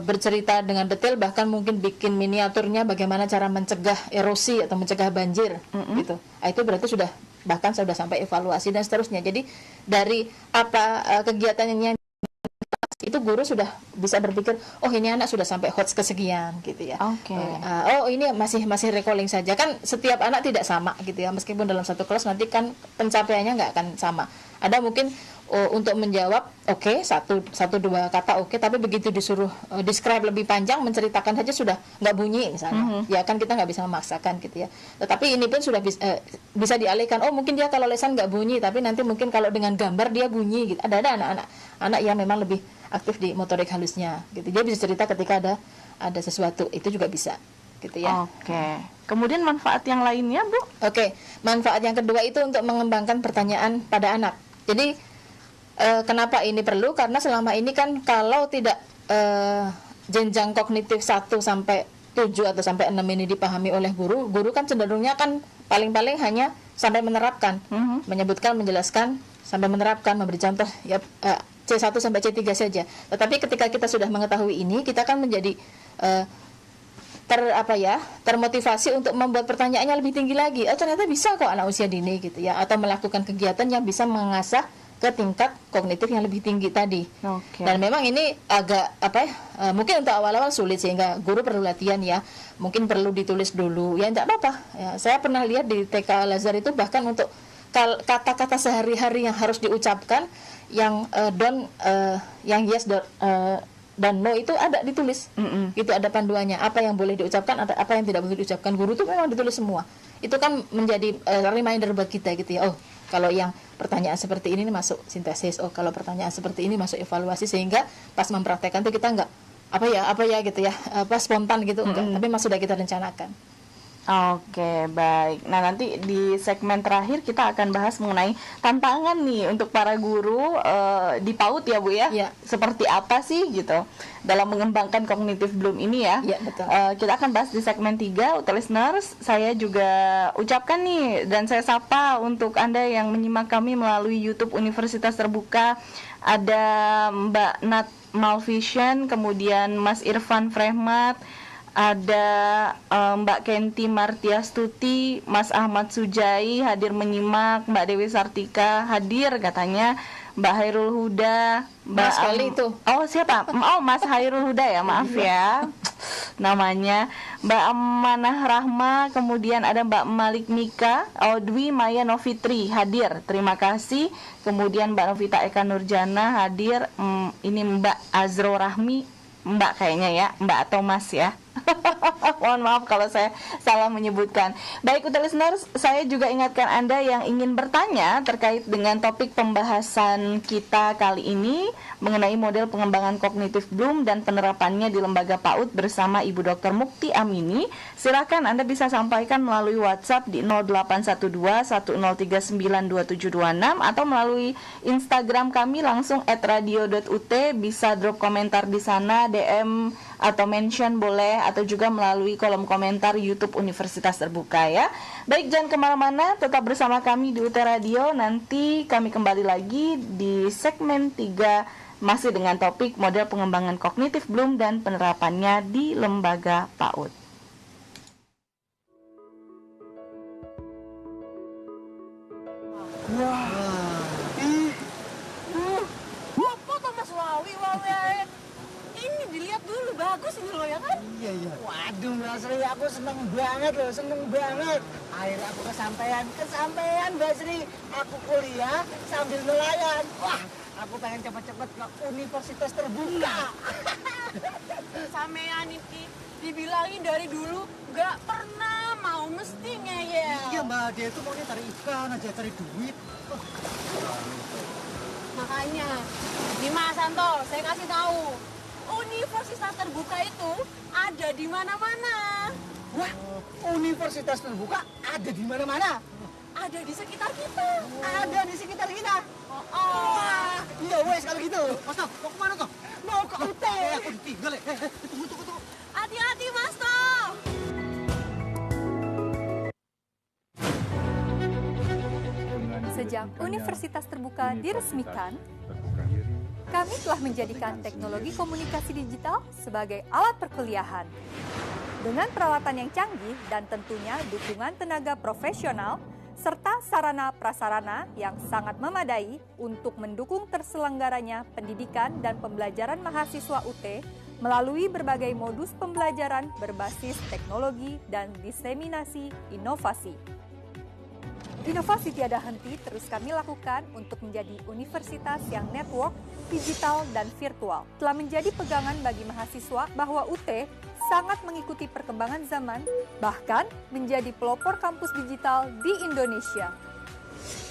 bercerita dengan detail, bahkan mungkin bikin miniaturnya bagaimana cara mencegah erosi atau mencegah banjir gitu. Itu berarti sudah bahkan sudah sampai evaluasi dan seterusnya. Jadi dari apa kegiatannya itu guru sudah bisa berpikir, oh ini anak sudah sampai HOTS kesekian gitu ya. Oh ini masih recalling saja. Kan setiap anak tidak sama gitu ya, meskipun dalam satu kelas nanti kan pencapaiannya nggak akan sama. Ada mungkin untuk menjawab satu dua kata tapi begitu disuruh describe lebih panjang, menceritakan saja sudah nggak bunyi misalnya. Ya kan kita nggak bisa memaksakan gitu ya. Tetapi ini pun sudah bisa dialihkan. Oh mungkin dia kalau lesan nggak bunyi, tapi nanti mungkin kalau dengan gambar dia bunyi gitu. Ada anak yang memang lebih aktif di motorik halusnya gitu. Dia bisa cerita ketika ada sesuatu, itu juga bisa gitu ya. Kemudian manfaat yang lainnya, Bu? Manfaat yang kedua itu untuk mengembangkan pertanyaan pada anak. Jadi kenapa ini perlu? Karena selama ini kan kalau tidak jenjang kognitif 1 sampai 7 atau sampai 6 ini dipahami oleh guru kan cenderungnya kan paling-paling hanya sampai menerapkan, menyebutkan, menjelaskan sampai menerapkan, memberi contoh ya, C1 sampai C3 saja. Tetapi ketika kita sudah mengetahui ini, kita kan menjadi termotivasi untuk membuat pertanyaannya lebih tinggi lagi. Ternyata bisa kok anak usia dini gitu ya, atau melakukan kegiatan yang bisa mengasah ke tingkat kognitif yang lebih tinggi tadi. Dan memang ini agak mungkin untuk awal-awal sulit, sehingga guru perlu latihan ya. Mungkin perlu ditulis dulu. Ya tidak apa-apa. Ya, saya pernah lihat di TK Al-Azhar itu bahkan untuk kata-kata sehari-hari yang harus diucapkan, yang yang yes dan no itu ada ditulis. Itu ada panduannya, apa yang boleh diucapkan, apa yang tidak boleh diucapkan. Guru itu memang ditulis semua. Itu kan menjadi reminder buat kita gitu ya. Oh, kalau yang pertanyaan seperti ini masuk sintesis, oh kalau pertanyaan seperti ini masuk evaluasi, sehingga pas mempraktekkan itu kita enggak apa ya gitu ya, spontan gitu enggak, tapi sudah kita rencanakan. Baik. Nah, nanti di segmen terakhir kita akan bahas mengenai tantangan nih untuk para guru di PAUD ya, Bu ya. Seperti apa sih gitu dalam mengembangkan kognitif Bloom ini ya. Betul. Kita akan bahas di segmen 3, listeners. Saya juga ucapkan nih dan saya sapa untuk Anda yang menyimak kami melalui YouTube Universitas Terbuka. Ada Mbak Nat Malvision, kemudian Mas Irfan Frehmat, ada Mbak Kenti Martiastuti, Mas Ahmad Sujai hadir menyimak, Mbak Dewi Sartika hadir katanya, Mbak Hairul Huda, Mas kali itu. Oh siapa? Oh Mas Hairul Huda ya, maaf ya namanya. Mbak Amanah Rahma, kemudian ada Mbak Malik Mika, Dwi Maya Novitri hadir, terima kasih. Kemudian Mbak Novita Eka Nurjana hadir. Ini Mbak Azro Rahmi, Mbak kayaknya ya, Mbak atau Mas ya. Mohon maaf kalau saya salah menyebutkan. Baik, listeners, saya juga ingatkan Anda yang ingin bertanya terkait dengan topik pembahasan kita kali ini mengenai model pengembangan kognitif Bloom dan penerapannya di lembaga PAUD bersama Ibu Dr. Mukti Amini. Silakan Anda bisa sampaikan melalui WhatsApp di 081210392726 atau melalui Instagram kami langsung @radio.ut. Bisa drop komentar di sana, DM atau mention boleh, atau juga melalui kolom komentar YouTube Universitas Terbuka ya. Baik, jangan kemana-mana, tetap bersama kami di UT Radio. Nanti kami kembali lagi di segmen 3 masih dengan topik model pengembangan kognitif Bloom dan penerapannya di lembaga PAUD. Mbak Sri, aku seneng banget loh, seneng banget. Akhirnya aku kesampean Mbak Sri. Aku kuliah sambil nelayan. Wah, aku pengen cepet-cepet ke universitas terbuka. Sampean iki dibilangin dari dulu nggak pernah mau mesti ngeyel. Iya Mbak, dia itu maunya cari ikan aja, cari duit. Makanya, Dimas Santo, saya kasih tahu, universitas terbuka itu ada di mana-mana. Wah, universitas terbuka ada di mana-mana. Ada di sekitar kita. Ada di sekitar kita. Wah, Iya wes kalau gitu. Mas Toh, mau kemana toh? Mau ke UT. Aku ditinggal ya. Tunggu. hati-hati Mas Toh. Sejak universitas terbuka diresmikan, kami telah menjadikan teknologi komunikasi digital sebagai alat perkuliahan. Dengan peralatan yang canggih dan tentunya dukungan tenaga profesional, serta sarana-prasarana yang sangat memadai untuk mendukung terselenggaranya pendidikan dan pembelajaran mahasiswa UT melalui berbagai modus pembelajaran berbasis teknologi dan diseminasi inovasi. Inovasi tiada henti terus kami lakukan untuk menjadi universitas yang network, digital, dan virtual. Telah menjadi pegangan bagi mahasiswa bahwa UT sangat mengikuti perkembangan zaman, bahkan menjadi pelopor kampus digital di Indonesia.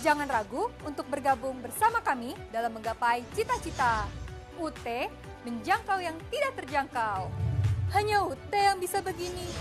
Jangan ragu untuk bergabung bersama kami dalam menggapai cita-cita. UT menjangkau yang tidak terjangkau. Hanya UT yang bisa begini.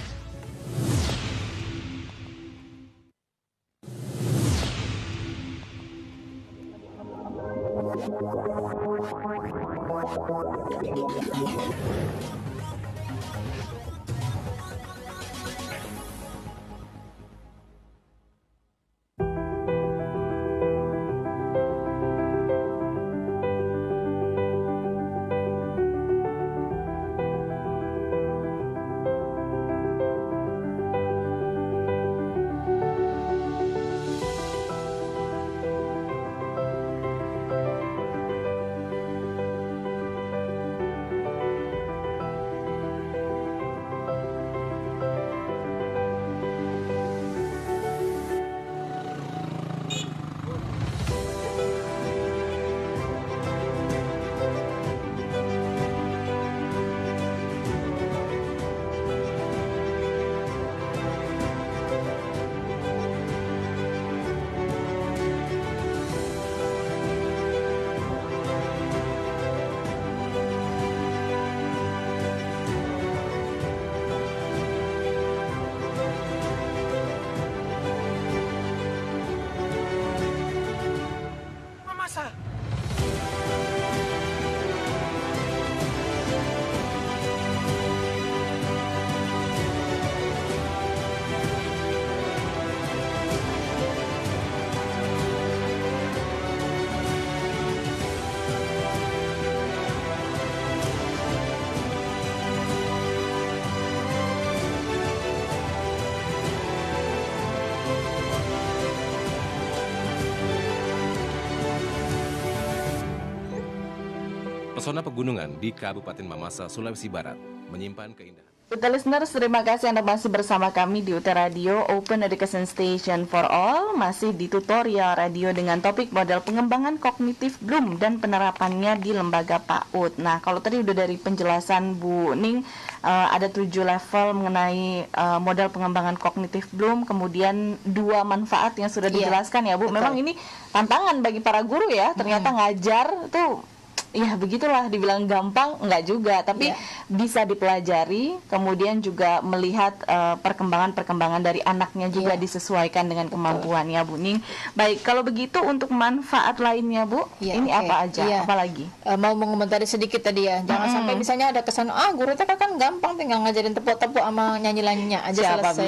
Pesona pegunungan di Kabupaten Mamasa, Sulawesi Barat, menyimpan keindahan. UT Listeners, terima kasih Anda masih bersama kami di UT Radio Open Education Station for All. Masih di tutorial radio dengan topik model pengembangan kognitif Bloom dan penerapannya di lembaga PAUD. Nah, kalau tadi udah dari penjelasan Bu Ning, ada 7 level mengenai model pengembangan kognitif Bloom, kemudian 2 manfaat yang sudah dijelaskan ya Bu. Memang ini tantangan bagi para guru ya, ternyata ngajar tuh ya begitulah, dibilang gampang enggak juga, tapi bisa dipelajari, kemudian juga melihat perkembangan-perkembangan dari anaknya juga disesuaikan dengan kemampuannya Bu Ning. Baik, kalau begitu untuk manfaat lainnya Bu, ini apa aja, apa lagi? Mau mengomentari sedikit tadi ya, jangan sampai misalnya ada kesan, guru TK kan gampang, tinggal ngajarin tepuk-tepuk sama nyanyi-nyanyinya aja selesai.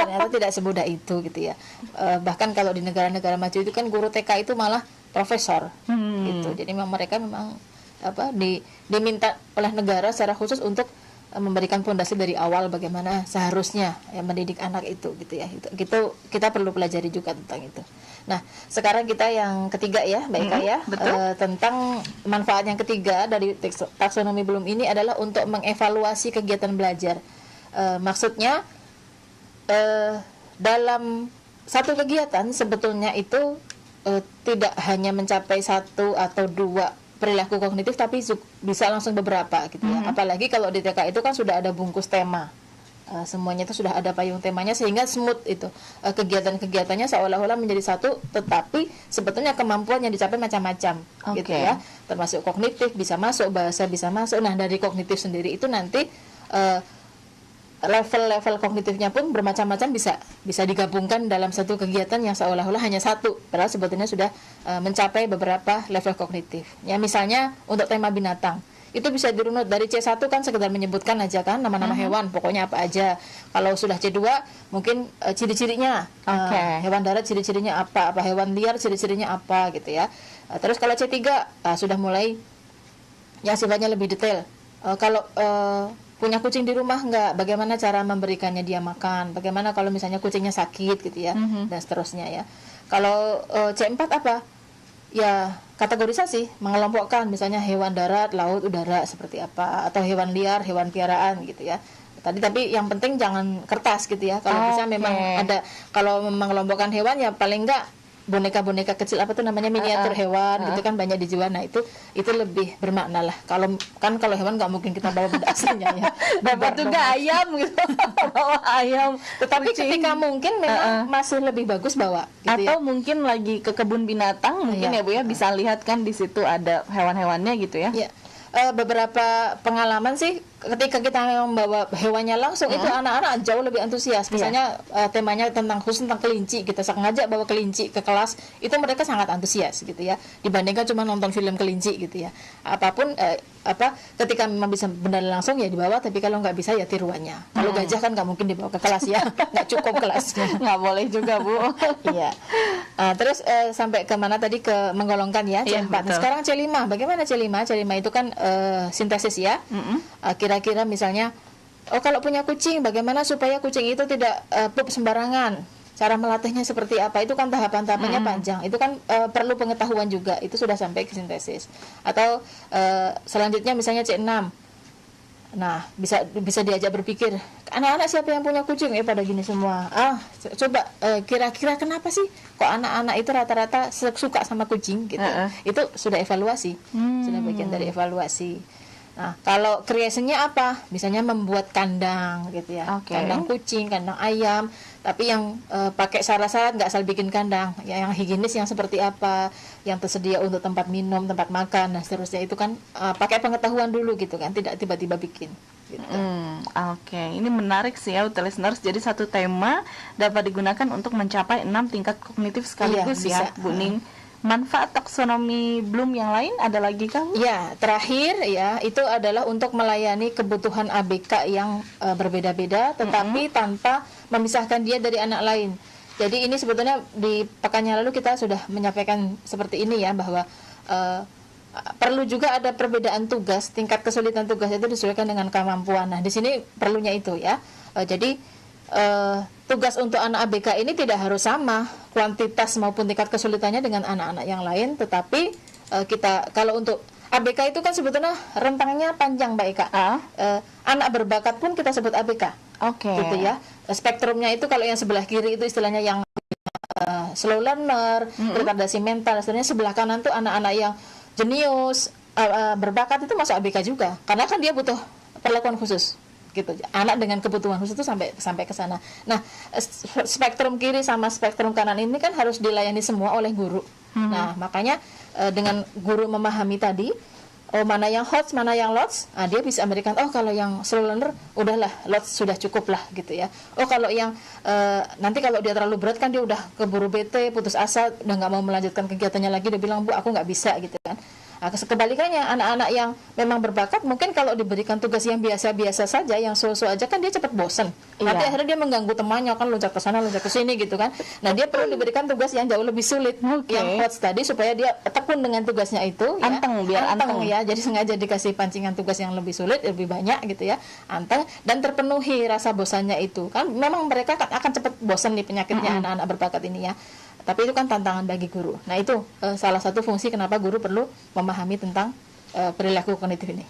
Ternyata tidak semudah itu gitu ya. Bahkan kalau di negara-negara maju itu kan guru TK itu malah profesor gitu. Jadi mereka memang diminta oleh negara secara khusus untuk memberikan fondasi dari awal bagaimana seharusnya mendidik anak itu gitu ya. Itu kita perlu pelajari juga tentang itu. Nah, sekarang kita yang ketiga ya, Mbak Ika ya, tentang manfaat yang ketiga dari taksonomi Bloom ini adalah untuk mengevaluasi kegiatan belajar. Maksudnya dalam satu kegiatan sebetulnya itu tidak hanya mencapai 1 atau 2 perilaku kognitif, tapi bisa langsung beberapa gitu ya. Apalagi kalau di TK itu kan sudah ada bungkus tema. Semuanya itu sudah ada payung temanya sehingga smooth itu kegiatan-kegiatannya seolah-olah menjadi satu, tetapi sebetulnya kemampuan yang dicapai macam-macam gitu ya, termasuk kognitif bisa masuk, bahasa bisa masuk. Nah dari kognitif sendiri itu nanti level-level kognitifnya pun bermacam-macam, bisa digabungkan dalam satu kegiatan yang seolah-olah hanya satu, padahal sebetulnya sudah mencapai beberapa level kognitif. Ya misalnya untuk tema binatang itu bisa dirunut dari C1 kan sekedar menyebutkan aja kan nama-nama hewan, pokoknya apa aja. Kalau sudah C2 mungkin ciri-cirinya, hewan darat ciri-cirinya apa hewan liar ciri-cirinya apa gitu ya. Terus kalau C3 sudah mulai yang sifatnya lebih detail. Kalau punya kucing di rumah enggak, bagaimana cara memberikannya dia makan, bagaimana kalau misalnya kucingnya sakit gitu ya, dan seterusnya ya. Kalau C4 apa? Ya kategorisasi, mengelompokkan misalnya hewan darat, laut, udara seperti apa, atau hewan liar, hewan piaraan gitu ya. Tapi yang penting jangan kertas gitu ya. Kalau bisa memang ada, kalau mengelompokkan hewan ya paling enggak boneka-boneka kecil apa tuh namanya, miniatur hewan gitu kan banyak dijual. Nah itu lebih bermakna lah. Kalau hewan nggak mungkin kita bawa benda aslinya ya. Dapat juga ayam gitu. Bawa ayam. Tetapi ketika mungkin memang masih lebih bagus bawa gitu. Atau mungkin lagi ke kebun binatang mungkin ya Bu ya, bisa lihat kan di situ ada hewan-hewannya gitu ya. Iya. Beberapa pengalaman sih ketika kita membawa hewannya langsung itu anak-anak jauh lebih antusias. Misalnya temanya khusus tentang kelinci, kita sengaja bawa kelinci ke kelas, itu mereka sangat antusias gitu ya, dibandingkan cuma nonton film kelinci gitu ya. Apapun ketika memang bisa benda langsung ya dibawa, tapi kalau nggak bisa ya tiruannya. Kalau gajah kan nggak mungkin dibawa ke kelas ya, nggak cukup kelasnya. Nggak boleh juga Bu. Iya. Terus sampai ke mana tadi, ke menggolongkan ya, C4. Sekarang C5, bagaimana C5? C5 itu kan sintesis ya. Kira-kira misalnya, kalau punya kucing, bagaimana supaya kucing itu tidak pup sembarangan? Cara melatihnya seperti apa? Itu kan tahapan-tahapannya panjang. Itu kan perlu pengetahuan juga. Itu sudah sampai ke sintesis. Atau selanjutnya misalnya C6. Nah, bisa diajak berpikir. Anak-anak siapa yang punya kucing? Pada gini semua. Coba kira-kira kenapa sih kok anak-anak itu rata-rata suka sama kucing gitu? Itu sudah evaluasi. Sudah bagian dari evaluasi. Nah, kalau creationnya apa? Misalnya membuat kandang gitu ya, kandang kucing, kandang ayam, tapi yang pakai syarat-syarat, nggak asal bikin kandang, ya, yang higienis yang seperti apa, yang tersedia untuk tempat minum, tempat makan, dan seterusnya itu kan pakai pengetahuan dulu gitu kan, tidak tiba-tiba bikin. Gitu. Ini menarik sih ya listeners. Jadi satu tema dapat digunakan untuk mencapai 6 tingkat kognitif sekaligus ya, Bu Ning. Manfaat taksonomi Bloom yang lain ada lagi kan? Ya, terakhir ya, itu adalah untuk melayani kebutuhan ABK yang berbeda-beda, tetapi tanpa memisahkan dia dari anak lain. Jadi ini sebetulnya di pekannya lalu kita sudah menyampaikan seperti ini ya, bahwa perlu juga ada perbedaan tugas, tingkat kesulitan tugas itu disesuaikan dengan kemampuan. Nah, di sini perlunya itu ya. Jadi tugas untuk anak ABK ini tidak harus sama kuantitas maupun tingkat kesulitannya dengan anak-anak yang lain, tetapi kita kalau untuk ABK itu kan sebetulnya rentangnya panjang Mbak Eka. Anak berbakat pun kita sebut ABK. Gitu ya. Spektrumnya itu kalau yang sebelah kiri itu istilahnya yang slow learner, retardasi mental, istilahnya sebelah kanan tuh anak-anak yang jenius, berbakat itu masuk ABK juga. Karena kan dia butuh perlakuan khusus. Gitu. Anak dengan kebutuhan khusus itu sampai ke sana. Nah, spektrum kiri sama spektrum kanan ini kan harus dilayani semua oleh guru. Nah, makanya dengan guru memahami tadi, mana yang hot, mana yang lots, dia bisa memberikan, kalau yang slow learner udahlah, lots sudah cukup lah gitu ya. Kalau yang nanti kalau dia terlalu berat kan dia udah keburu bete, putus asa, udah nggak mau melanjutkan kegiatannya lagi, dia bilang, Bu, aku nggak bisa gitu kan. Nah, kebalikannya, anak-anak yang memang berbakat mungkin kalau diberikan tugas yang biasa-biasa saja, yang so-so aja kan dia cepat bosan. Nanti akhirnya dia mengganggu temannya kan, loncat ke sana, loncat ke sini gitu kan. Nah, dia perlu diberikan tugas yang jauh lebih sulit, yang hot tadi, supaya dia tekun dengan tugasnya itu. Biar anteng ya. Jadi sengaja dikasih pancingan tugas yang lebih sulit, lebih banyak gitu ya, anteng dan terpenuhi rasa bosannya itu. Kan memang mereka akan cepat bosan nih penyakitnya anak-anak berbakat ini ya. Tapi itu kan tantangan bagi guru. Nah, itu salah satu fungsi kenapa guru perlu memahami tentang perilaku kognitif ini.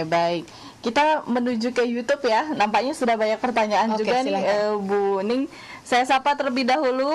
Baik. kita menuju ke YouTube ya. Nampaknya sudah banyak pertanyaan Oke, juga silakan. nih Bu Ning. Saya sapa terlebih dahulu.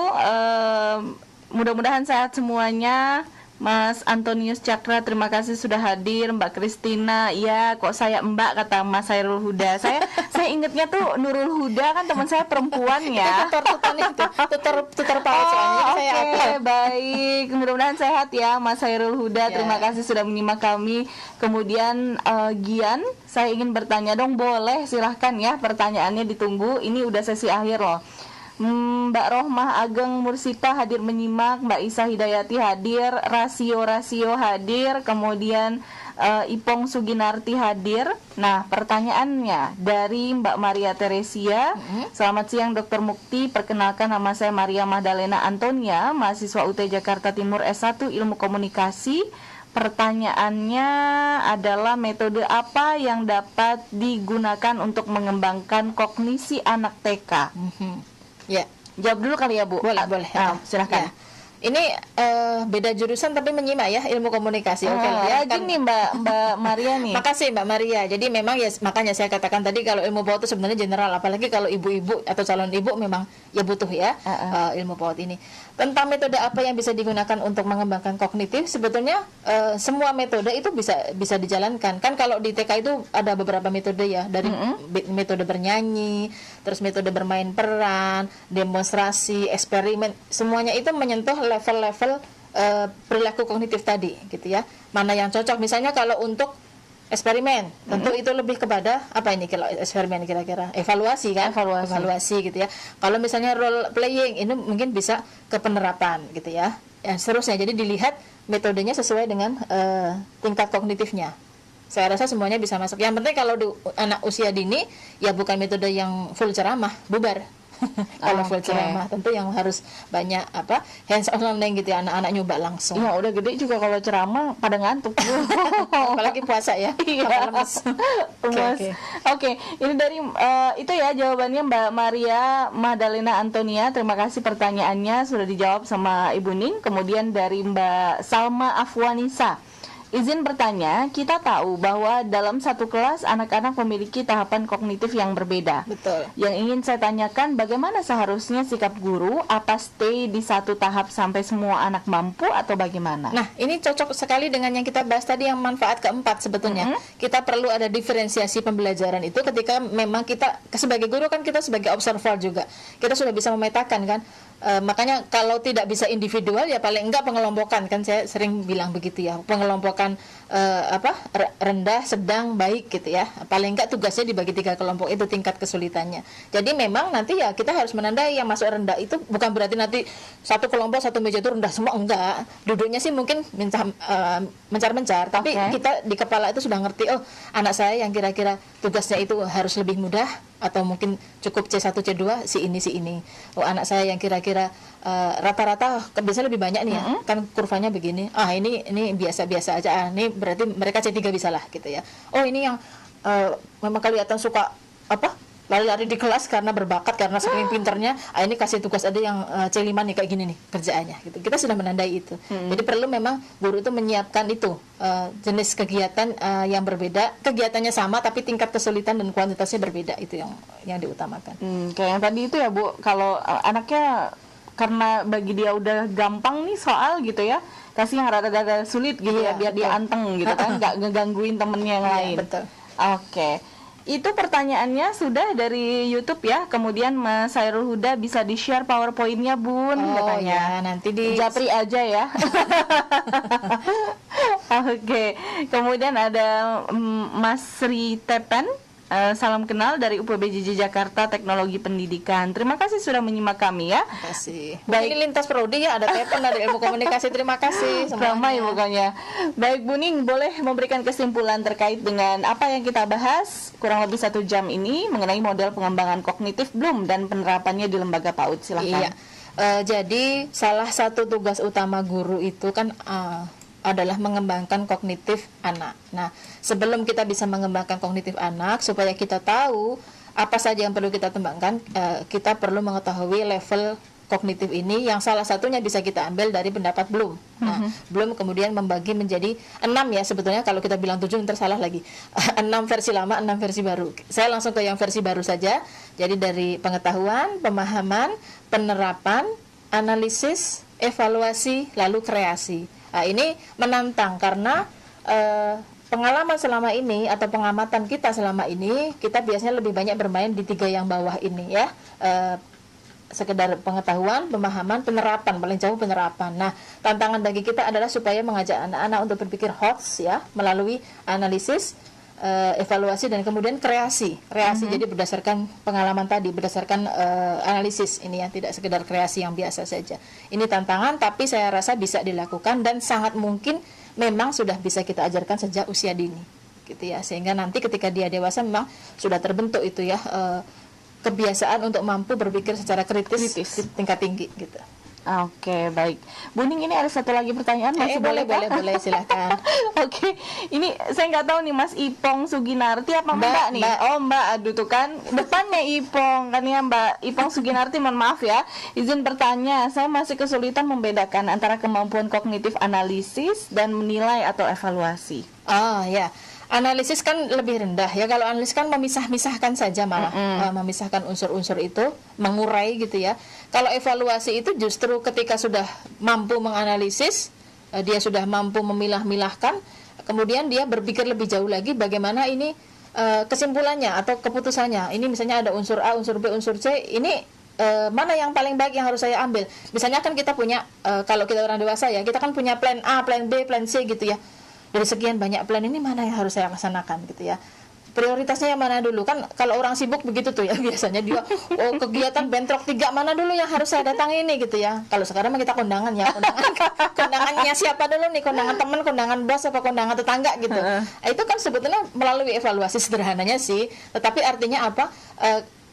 Mudah-mudahan sehat semuanya. Mas Antonius Cakra, terima kasih sudah hadir. Mbak Kristina, ya kok saya Mbak, kata Mas Hairul Huda. Saya ingetnya tuh Nurul Huda kan teman saya perempuan ya. Tutor PAUD soalnya saya Oke, baik. Mudah-mudahan sehat ya Mas Hairul Huda. Terima kasih sudah menyimak kami. Kemudian Gian, saya ingin bertanya dong, boleh silahkan ya, pertanyaannya ditunggu. Ini udah sesi akhir loh. Mbak Rohmah Ageng Mursipa hadir menyimak, Mbak Isa Hidayati hadir, Rasio hadir, kemudian Ipong Suginarti hadir. Nah, pertanyaannya dari Mbak Maria Teresia. Selamat siang Dr. Mukti, perkenalkan nama saya Maria Magdalena Antonia, mahasiswa UT Jakarta Timur S1 Ilmu Komunikasi. Pertanyaannya adalah metode apa yang dapat digunakan untuk mengembangkan kognisi anak TK? Ya, jawab dulu kali ya Bu. Boleh. Silakan. Ya. Ini beda jurusan tapi menyimak ya, ilmu komunikasi. Oke, rajin nih Mbak Maria nih. Makasih Mbak Maria. Jadi memang ya, makanya saya katakan tadi kalau ilmu PAUD itu sebenarnya general, apalagi kalau ibu-ibu atau calon ibu memang ya butuh ya ilmu PAUD ini. Tentang metode apa yang bisa digunakan untuk mengembangkan kognitif, sebetulnya semua metode itu bisa dijalankan. Kan kalau di TK itu ada beberapa metode ya, dari metode bernyanyi, terus metode bermain peran, demonstrasi, eksperimen, semuanya itu menyentuh level-level perilaku kognitif tadi gitu ya. Mana yang cocok, misalnya kalau untuk eksperimen, tentu itu lebih kepada apa ini kalau eksperimen kira-kira evaluasi kan, evaluasi gitu ya. Kalau misalnya role playing ini mungkin bisa ke penerapan gitu ya. Seterusnya, jadi dilihat metodenya sesuai dengan tingkat kognitifnya. Saya rasa semuanya bisa masuk. Yang penting kalau anak usia dini ya bukan metode yang full ceramah, bubar. Kalau full ceramah tentu yang harus banyak hands on learning gitu ya, anak-anak nyoba langsung. Ya udah gede juga kalau ceramah pada ngantuk. Apalagi puasa ya. Oke, ini dari itu ya jawabannya Mbak Maria Magdalena Antonia. Terima kasih pertanyaannya sudah dijawab sama Ibu Ning. Kemudian dari Mbak Salma Afwanisa. Izin bertanya, kita tahu bahwa dalam satu kelas anak-anak memiliki tahapan kognitif yang berbeda. Betul. Yang ingin saya tanyakan, bagaimana seharusnya sikap guru? Apa stay di satu tahap sampai semua anak mampu atau bagaimana? Nah, ini cocok sekali dengan yang kita bahas tadi, yang manfaat keempat sebetulnya. Kita perlu ada diferensiasi pembelajaran itu ketika memang kita sebagai guru kan kita sebagai observer juga. Kita sudah bisa memetakan kan. Makanya kalau tidak bisa individual ya paling enggak pengelompokan, kan saya sering bilang begitu ya, pengelompokan rendah, sedang, baik gitu ya. Paling enggak tugasnya dibagi 3 kelompok, itu tingkat kesulitannya. Jadi memang nanti ya kita harus menandai yang masuk rendah itu bukan berarti nanti satu kelompok satu meja itu rendah semua, enggak. Duduknya sih mungkin mencar-mencar, tapi kita di kepala itu sudah ngerti, oh anak saya yang kira-kira tugasnya itu harus lebih mudah atau mungkin cukup C1 C2 si ini. Oh anak saya yang kira-kira rata-rata biasanya lebih banyak nih ya, kan kurvanya begini. Ini biasa-biasa aja. Ini berarti mereka C3 bisa lah gitu ya. Oh ini yang memang kelihatan suka lari-lari di kelas karena berbakat, karena saking pinternya. Ini kasih tugas ada yang C5 nih kayak gini nih kerjaannya gitu. Kita sudah menandai itu. Jadi perlu memang guru itu menyiapkan itu jenis kegiatan yang berbeda, kegiatannya sama tapi tingkat kesulitan dan kuantitasnya berbeda, itu yang diutamakan. Kayak yang tadi itu ya Bu, kalau anaknya karena bagi dia udah gampang nih soal gitu ya, kasih yang rada-rada sulit gitu ya biar dia anteng gitu kan, nggak ngegangguin temennya yang lain. Betul. Oke. Itu pertanyaannya sudah dari YouTube ya. Kemudian Mas Hairul Huda bisa di-share PowerPoint-nya Bun katanya. Ya, nanti di Japri aja ya. Oke. Kemudian ada Mas Sri Tepen. Salam kenal dari UPBJJ Jakarta Teknologi Pendidikan. Terima kasih sudah menyimak kami ya. Terima kasih. Baik. Ini lintas prodi ya, ada Tepen, ada ilmu komunikasi. Terima kasih semuanya. Ramai bukannya. Baik Bu Ning, boleh memberikan kesimpulan terkait dengan apa yang kita bahas kurang lebih 1 jam ini mengenai model pengembangan kognitif Bloom dan penerapannya di lembaga PAUD. Silakan. Iya. Jadi salah satu tugas utama guru itu kan adalah mengembangkan kognitif anak. Nah, sebelum kita bisa mengembangkan kognitif anak, supaya kita tahu apa saja yang perlu kita kembangkan, kita perlu mengetahui level kognitif ini yang salah satunya bisa kita ambil dari pendapat Bloom. Nah, Bloom kemudian membagi menjadi 6 ya sebetulnya, kalau kita bilang 7 ntar salah lagi. 6 versi lama, 6 versi baru. Saya langsung ke yang versi baru saja. Jadi dari pengetahuan, pemahaman, penerapan, analisis, evaluasi, lalu kreasi. Nah, ini menantang karena pengalaman selama ini atau pengamatan kita selama ini, kita biasanya lebih banyak bermain di 3 yang bawah ini ya. Sekedar pengetahuan, pemahaman, penerapan, paling jauh penerapan. Nah, tantangan bagi kita adalah supaya mengajak anak-anak untuk berpikir HOTS ya, melalui analisis, evaluasi, dan kemudian kreasi. Jadi berdasarkan pengalaman tadi, berdasarkan analisis ini ya, tidak sekedar kreasi yang biasa saja. Ini tantangan, tapi saya rasa bisa dilakukan dan sangat mungkin memang sudah bisa kita ajarkan sejak usia dini, gitu ya. Sehingga nanti ketika dia dewasa memang sudah terbentuk itu ya. Kebiasaan untuk mampu berpikir secara kritis. Tingkat tinggi gitu. Oke, baik. Bu Ning, ini ada satu lagi pertanyaan, masih boleh silakan. Oke, ini saya nggak tahu nih, Mas Ipong Suginarti apa Mbak nih? Mbak, aduh tuh kan depannya Ipong kan ya, Mbak Ipong Suginarti, mohon maaf ya. Izin bertanya, saya masih kesulitan membedakan antara kemampuan kognitif analisis dan menilai atau evaluasi. Oh ya. Analisis kan lebih rendah ya. Kalau analisis kan memisah-misahkan saja malah, memisahkan unsur-unsur itu, mengurai gitu ya. Kalau evaluasi itu justru ketika sudah mampu menganalisis, dia sudah mampu memilah-milahkan, kemudian dia berpikir lebih jauh lagi bagaimana ini kesimpulannya atau keputusannya. Ini misalnya ada unsur A, unsur B, unsur C, ini mana yang paling baik yang harus saya ambil. Misalnya kan kita punya, kalau kita orang dewasa ya, kita kan punya plan A, plan B, plan C gitu ya. Dari sekian banyak plan ini mana yang harus saya laksanakan gitu ya. Prioritasnya yang mana dulu, kan kalau orang sibuk begitu tuh ya, biasanya dia kegiatan bentrok 3 mana dulu yang harus saya datangi ini gitu ya. Kalau sekarang kita kondangan ya, kondangannya siapa dulu nih, kondangan teman, kondangan bos, apa kondangan tetangga gitu. Itu kan sebetulnya melalui evaluasi sederhananya sih, tetapi artinya apa?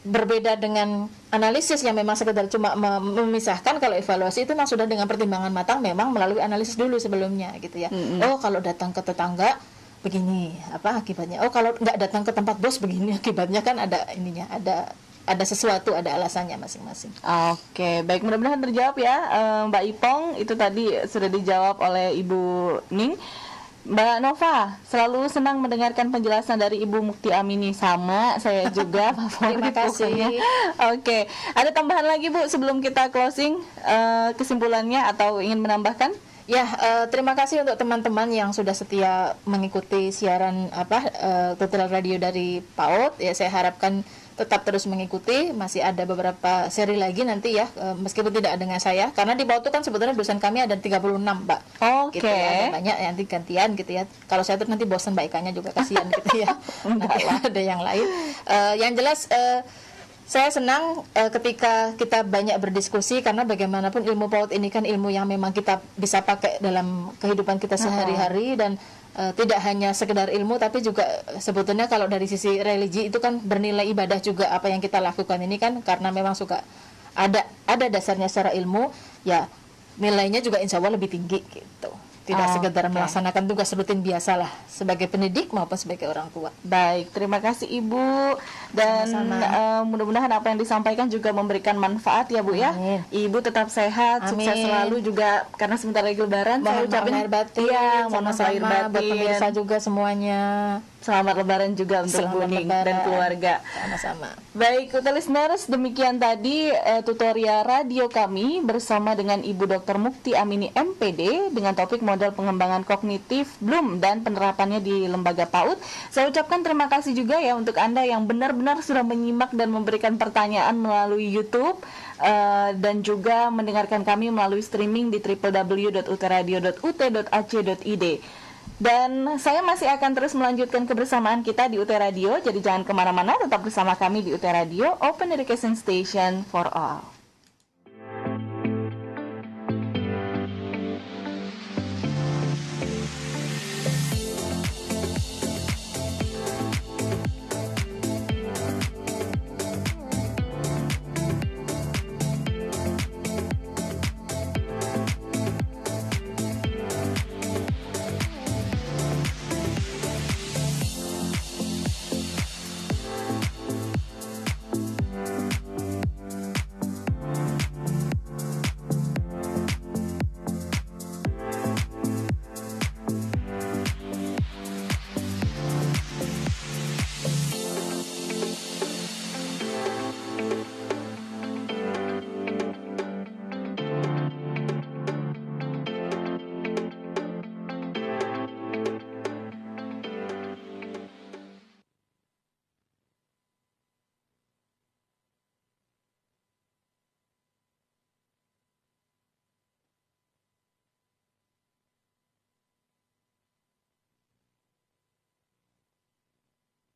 Berbeda dengan analisis yang memang sekedar cuma memisahkan. Kalau evaluasi itu memang sudah dengan pertimbangan matang, memang melalui analisis dulu sebelumnya gitu ya. Oh, kalau datang ke tetangga begini, apa akibatnya? Oh, kalau nggak datang ke tempat bos begini akibatnya, kan ada ininya, ada sesuatu, ada alasannya masing-masing. Oke, baik, mudah-mudahan terjawab ya, Mbak Ipong. Itu tadi sudah dijawab oleh Ibu Ning. Mbak Nova, selalu senang mendengarkan penjelasan dari Ibu Mukti Amini. Sama, saya juga favorit. Terima kasih. Oke, ada tambahan lagi Bu sebelum kita closing, kesimpulannya atau ingin menambahkan? Ya, terima kasih untuk teman-teman yang sudah setia mengikuti siaran tutorial radio dari PAUD. Ya, saya harapkan tetap terus mengikuti. Masih ada beberapa seri lagi nanti ya, meskipun tidak dengan saya, karena di PAUD itu kan sebetulnya dosen kami ada 36 Mbak. Oke. Gitu ya, ada banyak nanti gantian gitu ya. Kalau saya tuh nanti bosan Mbak Ikanya juga, kasihan gitu ya. Nanti ada yang lain. Yang jelas saya senang ketika kita banyak berdiskusi, karena bagaimanapun ilmu PAUD ini kan ilmu yang memang kita bisa pakai dalam kehidupan kita sehari-hari, dan tidak hanya sekedar ilmu, tapi juga sebetulnya kalau dari sisi religi itu kan bernilai ibadah juga apa yang kita lakukan ini kan, karena memang suka ada dasarnya secara ilmu ya, nilainya juga insya Allah lebih tinggi gitu. Tidak sekedar melaksanakan tugas rutin biasalah sebagai pendidik maupun sebagai orang tua. Baik, terima kasih Ibu, dan mudah-mudahan apa yang disampaikan juga memberikan manfaat ya Bu. Amin. Ya. Ibu tetap sehat, Amin. Sukses selalu juga, karena sebentar lagi Lebaran. Mohon lahir batin, mohon lahir batin. Buat pemirsa juga semuanya. Selamat Lebaran juga untuk Bu Ning dan keluarga. Sama-sama. Baik, listeners, demikian tadi tutorial radio kami bersama dengan Ibu Dr. Mukti Amini MPD dengan topik model pengembangan kognitif Bloom dan penerapannya di lembaga PAUD. Saya ucapkan terima kasih juga ya untuk Anda yang benar-benar sudah menyimak dan memberikan pertanyaan melalui YouTube dan juga mendengarkan kami melalui streaming di www.utradio.ut.ac.id. Dan saya masih akan terus melanjutkan kebersamaan kita di UT Radio, jadi jangan kemana-mana, tetap bersama kami di UT Radio, Open Education Station for All.